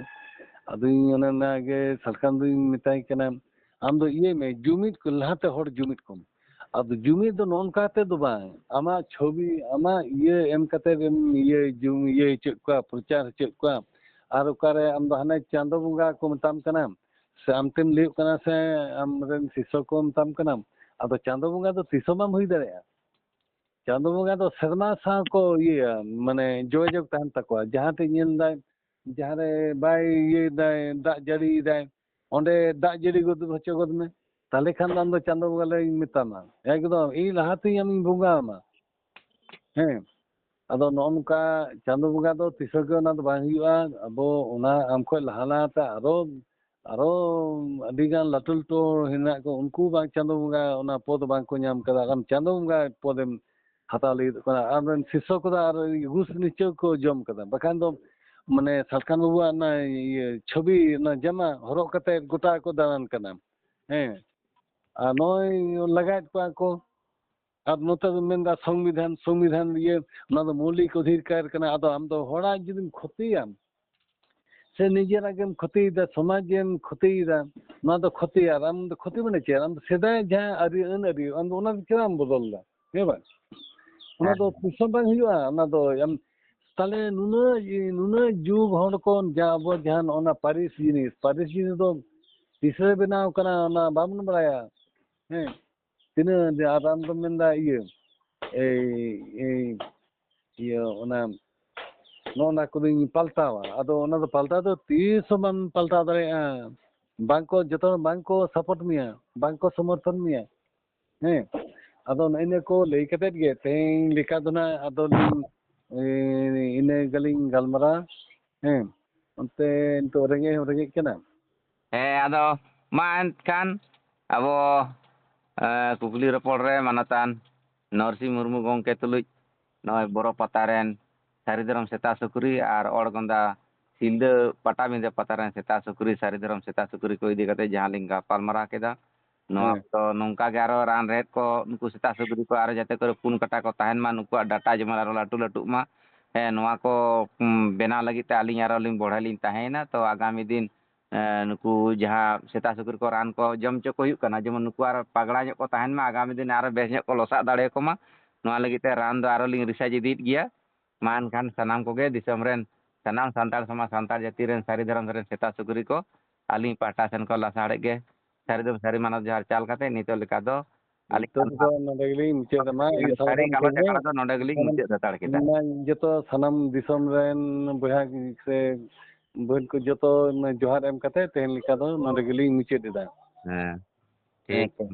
ᱟᱫᱚᱧ ᱚᱱᱮ ᱚᱱᱟᱜᱮ ᱥᱟᱞᱠᱷᱟᱱ ᱫᱩᱧ ᱢᱮᱛᱟᱭ ᱠᱟᱱᱟ ᱟᱢ ᱫᱚ ᱤᱭᱟᱹᱭ ᱢᱮ ᱡᱩᱢᱤᱫ ᱠᱚ ᱞᱟᱦᱟᱛᱮ ᱦᱚᱲ ᱡᱩᱢᱤᱫ ᱠᱚᱢ ᱟᱫᱚ ᱡᱩᱢᱤᱫ ᱫᱚ ᱱᱚᱝᱠᱟ ᱛᱮᱫᱚ ᱵᱟᱝ ᱟᱢᱟᱜ ᱪᱷᱚᱵᱤ ᱟᱢᱟᱜ ᱤᱭᱟᱹ ᱮᱢ ᱠᱟᱛᱮ ᱮᱢ ᱤᱭᱟᱹ ᱦᱚᱪᱚᱭᱮᱫ ᱠᱚᱣᱟ ᱯᱨᱚᱪᱟᱨ ᱦᱚᱪᱚᱭᱮᱫ ᱠᱚᱣᱟ ᱟᱨ ᱚᱠᱟᱨᱮ ᱟᱢ ᱫᱚ ᱦᱟᱱᱮ ᱪᱟᱸᱫᱳ ᱵᱚᱸᱜᱟ ᱠᱚ ᱢᱮᱛᱟᱢ ᱠᱟᱱᱟ ᱥᱮ ᱟᱢᱛᱮᱢ ᱞᱟᱹᱭᱚᱜ ᱠᱟᱱᱟ ᱥᱮ ᱟᱢᱨᱮᱱ ᱥᱤᱥᱥᱚ ᱠᱚ ᱢᱮᱛᱟᱢ ᱠᱟᱱᱟ ᱟᱫᱚ ᱪᱟᱸᱫᱳ ᱵᱚᱸᱜᱟ ᱫᱚ ᱛᱤᱥ ᱦᱚᱸ ᱵᱟᱢ ᱦᱩᱭ ᱫᱟᱲᱮᱭᱟᱜᱼᱟ ᱪᱟᱸᱫᱳ ᱵᱚᱸᱜᱟ ᱫᱚ ᱥᱮᱨᱢᱟ ᱥᱟᱶ ᱠᱚ ᱤᱭᱟᱹ ᱢᱟᱱᱮ ᱡᱳᱜᱟᱡᱳᱜᱽ ᱛᱟᱦᱮᱱ ᱛᱟᱠᱚᱣᱟ ᱡᱟᱦᱟᱸ ᱛᱮ ᱧᱮᱞ ᱫᱟᱭ ᱡᱟᱦᱟᱸᱨᱮ ᱵᱟᱭ ᱤᱭᱟᱹᱭᱫᱟᱭ ᱫᱟᱜ ᱡᱟᱹᱲᱤᱭᱮᱫᱟᱭ ᱚᱸᱰᱮ ᱫᱟᱜ ᱡᱟᱹᱲᱤ ᱦᱚᱪᱚ ᱜᱚᱫ ᱢᱮ ᱛᱟᱦᱞᱮ ᱠᱷᱟᱱ ᱫᱚ ᱟᱢ ᱫᱚ ᱪᱟᱸᱫᱳ ᱵᱚᱸᱜᱟ ᱞᱮ ᱢᱮᱛᱟᱢᱟ ᱮᱠᱫᱚᱢ ᱤᱧ ᱞᱟᱦᱟᱛᱮ ᱟᱢᱤᱧ ᱵᱚᱸᱜᱟ ᱟᱢᱟ ᱦᱮᱸ ᱟᱫᱚ ᱱᱚᱜᱼᱚ ᱱᱚᱝᱠᱟ ᱪᱟᱸᱫᱳ ᱵᱚᱸᱜᱟ ᱫᱚ ᱛᱤᱥᱚ ᱜᱮ ᱚᱱᱟ ᱫᱚ ᱵᱟᱝ ᱦᱩᱭᱩᱜᱼᱟ ᱟᱵᱚ ᱚᱱᱟ ᱟᱢ ᱠᱷᱚᱡ ᱞᱟᱦᱟ ᱞᱟᱦᱟᱛᱮ ᱟᱨᱚ ᱟᱹᱰᱤᱜᱟᱱ ᱞᱟᱹᱴᱩ ᱞᱟᱹᱴᱩ ᱦᱮᱱᱟᱜ ᱠᱚ ᱩᱱᱠᱩ ᱵᱟᱝ ᱪᱟᱸᱫᱳ ᱵᱚᱸᱜᱟ ᱚᱱᱟ ᱯᱚᱫ ᱵᱟᱝᱠᱚ ᱧᱟᱢ ᱠᱟᱫᱟ ᱟᱢ ᱪᱟᱸᱫᱳ ᱵᱚᱸᱜᱟ ᱯᱚᱫᱮᱢ ᱦᱟᱛᱟᱣ ᱞᱟᱹᱜᱤᱫᱚᱜ ᱠᱟᱱᱟ ᱟᱢᱨᱮᱱ ᱥᱤᱥᱥᱚ ᱠᱚᱫᱚ ᱟᱨ ᱜᱷᱩᱥ ᱱᱤᱪᱟᱹᱣ ᱠᱚ ᱡᱚᱢ ᱠᱟᱫᱟ ᱵᱟᱠᱷᱟᱱ ᱫᱚ ᱢᱟᱱᱮ ᱥᱟᱞᱠᱷᱟᱱ ᱵᱟᱵᱩᱣᱟᱜ ᱚᱱᱟ ᱪᱷᱚᱵᱤ ᱚᱱᱟ ᱡᱟᱢᱟ ᱦᱚᱨᱚᱜ ᱠᱟᱛᱮᱫ ᱜᱚᱴᱟ ᱠᱚ ᱫᱟᱬᱟᱱ ᱠᱟᱱᱟ ᱦᱮᱸ ᱟᱨ ᱱᱚᱜᱼᱚᱭ ᱞᱟᱜᱟᱭᱮᱫ ᱠᱚᱣᱟ ᱠᱚ ᱟᱨ ᱱᱚᱛᱮ ᱫᱚ ᱢᱮᱱᱫᱟ ᱥᱚᱝᱵᱤᱫᱷᱟᱱ ᱤᱭᱟᱹ ᱚᱱᱟ ᱫᱚ ᱢᱳᱣᱞᱤᱠ ᱚᱫᱷᱤᱠᱟᱨ ᱠᱟᱱᱟ ᱟᱫᱚ ᱟᱢ ᱫᱚ ᱦᱚᱲᱟᱜ ᱡᱩᱫᱤᱢ ᱠᱷᱚᱛᱤᱭᱟᱢ ᱥᱮ ᱱᱤᱡᱮᱨᱟᱜ ᱜᱮᱢ ᱠᱷᱚᱛᱤᱭᱮᱫᱟ ᱥᱚᱢᱟᱡᱽ ᱜᱮᱢ ᱠᱷᱚᱛᱤᱭᱮᱫᱟ ᱱᱚᱣᱟ ᱫᱚ ᱠᱷᱚᱛᱤ ᱟᱨ ᱟᱢ ᱫᱚ ᱠᱷᱚᱛᱤ ᱢᱟᱱᱮ ᱪᱮᱫ ᱟᱢ ᱫᱚ ᱥᱮᱫᱟᱭ ᱡᱟᱦᱟᱸ ᱟᱹᱱ ᱟᱹᱨᱤ ᱟᱢ ᱫᱚ ᱚᱱᱟ ᱫᱚ ᱪᱮᱫᱟᱜ ᱮᱢ ᱵᱚᱫᱚᱞᱫᱟ ᱦᱮᱸ ᱵᱟᱝ ᱚᱱᱟ ᱫᱚ ᱛᱤᱥ ᱦᱚᱸ ᱵᱟᱝ ᱦᱩᱭᱩᱜᱼᱟ ᱚᱱᱟ ᱫᱚ ᱛᱟᱦᱞᱮ ᱱᱩᱱᱟᱹᱜ ᱡᱩᱜᱽ ᱦᱚᱲ ᱠᱚ ᱟᱵᱚ ᱡᱟᱦᱟᱸ ᱱᱚᱜᱼᱚ ᱯᱟᱹᱨᱤᱥ ᱡᱤᱱᱤᱥ ᱫᱚ ᱛᱤᱥᱨᱮ ᱵᱮᱱᱟᱣ ᱠᱟᱱᱟ ᱚᱱᱟ ᱵᱟᱵᱚᱱ ᱵᱟᱲᱟᱭᱟ ᱦᱮᱸ ᱛᱤᱱᱟᱹᱜ ᱟᱨ ᱟᱢ ᱫᱚᱢ ᱢᱮᱱᱫᱟ ᱤᱭᱟᱹ ᱚᱱᱟ ᱱᱚᱜᱼᱚ ᱠᱚᱫᱚᱧ ᱯᱟᱞᱴᱟᱣᱟ ᱟᱫᱚ ᱚᱱᱟ ᱫᱚ ᱯᱟᱞᱴᱟᱣ ᱫᱚ ᱛᱤᱥ ᱦᱚᱸ ᱵᱟᱢ ᱯᱟᱞᱴᱟᱣ ᱫᱟᱲᱮᱭᱟᱜᱼᱟ ᱵᱟᱝᱠᱚ ᱡᱚᱛᱚ ᱦᱚᱲ ᱵᱟᱝᱠᱚ ᱥᱟᱯᱳᱨᱴ ᱢᱮᱭᱟ ᱵᱟᱝᱠᱚ ᱥᱚᱢᱚᱨᱛᱷᱚᱱ ᱢᱮᱭᱟ ᱦᱮᱸ ᱟᱫᱚ ᱱᱮᱜᱼᱮ ᱠᱚ ᱞᱟᱹᱭ ᱠᱟᱛᱮᱫ ᱜᱮ ᱛᱮᱦᱮᱧ ᱞᱮᱠᱟ ᱫᱚ ᱱᱟᱜ ᱟᱫᱚᱞᱤᱧ ᱤᱱᱟᱹ ᱜᱮᱞᱤᱧ ᱜᱟᱞᱢᱟᱨᱟᱣᱟ ᱦᱮᱸ ᱚᱱᱛᱮ ᱱᱤᱛᱚᱜ ᱨᱮᱸᱜᱮᱡ ᱦᱚᱸ ᱨᱮᱸᱜᱮᱡ ᱠᱟᱱᱟ ᱦᱮᱸ ᱟᱫᱚ ᱢᱟ ᱮᱱᱠᱷᱟᱱ ᱟᱵᱚ ᱠᱩᱠᱞᱤ ᱨᱚᱯᱚᱲ ᱨᱮ ᱢᱟᱱᱚᱛᱟᱱ ᱱᱚᱨᱥᱤᱝ ᱢᱩᱨᱢᱩ ᱜᱚᱢᱠᱮ ᱛᱩᱞᱩᱡ ᱱᱚᱜᱼᱚᱭ ᱵᱚᱨᱚ ᱯᱟᱛᱟ ᱨᱮᱱ ᱥᱟᱹᱨᱤ ᱫᱷᱚᱨᱚᱢ ᱥᱮᱛᱟ ᱥᱩᱠᱨᱤ ᱟᱨ ᱚᱲᱜᱚᱸᱫᱟ ᱥᱤᱞᱫᱟᱹ ᱯᱟᱴᱟᱵᱤᱸᱫᱟᱹ ᱯᱟᱛᱟ ᱨᱮᱱ ᱥᱮᱛᱟ ᱥᱩᱠᱨᱤ ᱥᱟᱹᱨᱤ ᱫᱷᱚᱨᱚᱢ ᱥᱮᱛᱟ ᱥᱩᱠᱨᱤ ᱠᱚ ᱤᱫᱤ ᱠᱟᱛᱮ ᱡᱟᱦᱟᱸ ᱞᱤᱧ ᱜᱟᱯᱟᱞᱢᱟᱨᱟᱣ ᱠᱮᱫᱟ ᱱᱚᱣᱟ ᱦᱮᱸ ᱠᱚ ᱱᱚᱝᱠᱟ ᱜᱮ ᱟᱨᱚ ᱨᱟᱱ ᱨᱮᱦᱮᱫ ko ᱱᱩᱠᱩ ᱥᱮᱛᱟ ᱥᱩᱠᱨᱤ ko ᱟᱨᱚ ᱡᱟᱛᱮ ᱠᱚᱨᱮ ᱯᱩᱱ ᱠᱟᱴᱟ ko ᱛᱟᱦᱮᱱ ᱢᱟ ᱱᱩᱠᱩᱣᱟᱜ ᱰᱟᱴᱟ ᱡᱮᱢᱚᱱ ᱟᱨᱚ ᱞᱟᱹᱴᱩ ᱞᱟᱹᱴᱩᱜ ᱢᱟ ᱦᱮᱸ ᱱᱚᱣᱟ ko ᱵᱮᱱᱟᱣ ᱞᱟᱹᱜᱤᱫ ᱛᱮ ᱟᱹᱞᱤᱧ ᱟᱨᱚ ᱞᱤᱧ ᱵᱚᱲᱦᱮ ᱞᱤᱧ ᱛᱟᱦᱮᱸᱭᱮᱱᱟ ᱛᱚ ᱟᱜᱟᱢী ᱫᱤᱱ ᱱᱩᱠᱩ ᱡᱟᱦᱟᱸ ᱥᱮᱛᱟ ᱥᱩᱠᱨᱤ ko ᱨᱟᱱ ko ᱡᱚᱢ ᱦᱚᱪᱚ ko ᱦᱩᱭᱩᱜ ᱠᱟᱱᱟ ᱡᱮᱢᱚᱱ ᱱᱩᱠᱩ ᱟᱨᱚ ᱯᱟᱜᱲᱟ ᱧᱚᱜ ko ᱛᱟᱦᱮᱱ ᱢᱟ ᱟᱜᱟᱢী ᱫᱤᱱ ᱟᱨᱚ ᱵᱮᱥ ᱧᱚᱜ ko ᱞᱚᱥᱟᱜ ᱫᱟᱲᱮᱭᱟᱠᱚ ᱢᱟ ᱱᱚᱣᱟ ᱞᱟᱹᱜᱤᱫ ᱛᱮ ᱨᱟᱱ ᱫᱚ ᱟᱨᱚ ᱞᱤᱧ ᱨᱤᱥᱟᱨᱪ ᱤᱫᱤᱭᱮᱫ ᱜᱮᱭᱟ ᱢᱟ ᱮᱱᱠᱷᱟᱱ ᱥᱟᱱᱟᱢ ᱠᱚᱜᱮ ᱫᱤᱥᱚᱢ ᱨᱮᱱ ᱥᱟᱱᱟᱢ ᱥᱟᱱᱛᱟᱲ ᱥᱚᱢᱟᱡᱽ ᱥᱟᱱᱛᱟᱲ ᱡᱟᱹᱛᱤ ᱨᱮᱱ ᱥᱟᱹᱨᱤ ᱫᱷᱚᱨᱚᱢ ᱨᱮᱱ ᱥᱮᱛᱟ ᱥᱩᱠᱨᱤ ko ᱟᱹᱞᱤᱧ ᱯᱟᱦᱴᱟ ᱥᱮᱱ ᱠᱷᱚᱱ ᱞᱟᱥᱟᱲᱦᱮᱫ ᱜᱮ ᱥᱟᱹᱨᱤ ᱫᱚ ᱥᱟᱹᱨᱤ ᱢᱟᱱᱚᱛ ᱡᱚᱦᱟᱨ ᱪᱟᱞ ᱠᱟᱛᱮ ᱱᱤᱛᱚᱜ ᱞᱮᱠᱟ ᱫᱚ ᱱᱤᱛᱚᱜ ᱫᱚ ᱱᱚᱰᱮ ᱜᱮᱞᱤᱧ ᱢᱩᱪᱟᱹᱫ ᱢᱟ ᱥᱟᱹᱨᱤ ᱥᱟᱣᱫᱟᱱ ᱜᱟᱞᱚᱪ ᱠᱚᱜᱮ ᱟᱠᱷᱲᱟ ᱫᱚ ᱱᱚᱰᱮ ᱜᱮᱞᱤᱧ ᱢᱩᱪᱟᱹᱫ ᱦᱟᱛᱟᱲ ᱠᱮᱫᱟ ᱡᱚᱛᱚ ᱥᱟᱱᱟᱢ ᱫᱤᱥᱚᱢ ᱨᱮᱱ ᱵᱚᱭᱦᱟ ᱥᱮ ᱵᱟᱹᱱ ᱠᱚ ᱡᱚᱛᱚ ᱡᱚᱦᱟᱨ ᱮᱢ ᱠᱟᱛᱮ ᱛᱮᱦᱮᱧ ᱞᱮᱠᱟ ᱫᱚ ᱱᱚᱰᱮ ᱜᱮᱞᱤᱧ ᱢᱩᱪᱟᱹᱫ ᱮᱫᱟ ᱦᱮᱸ ᱦᱮᱸ ᱴᱷᱤᱠ ᱛᱚ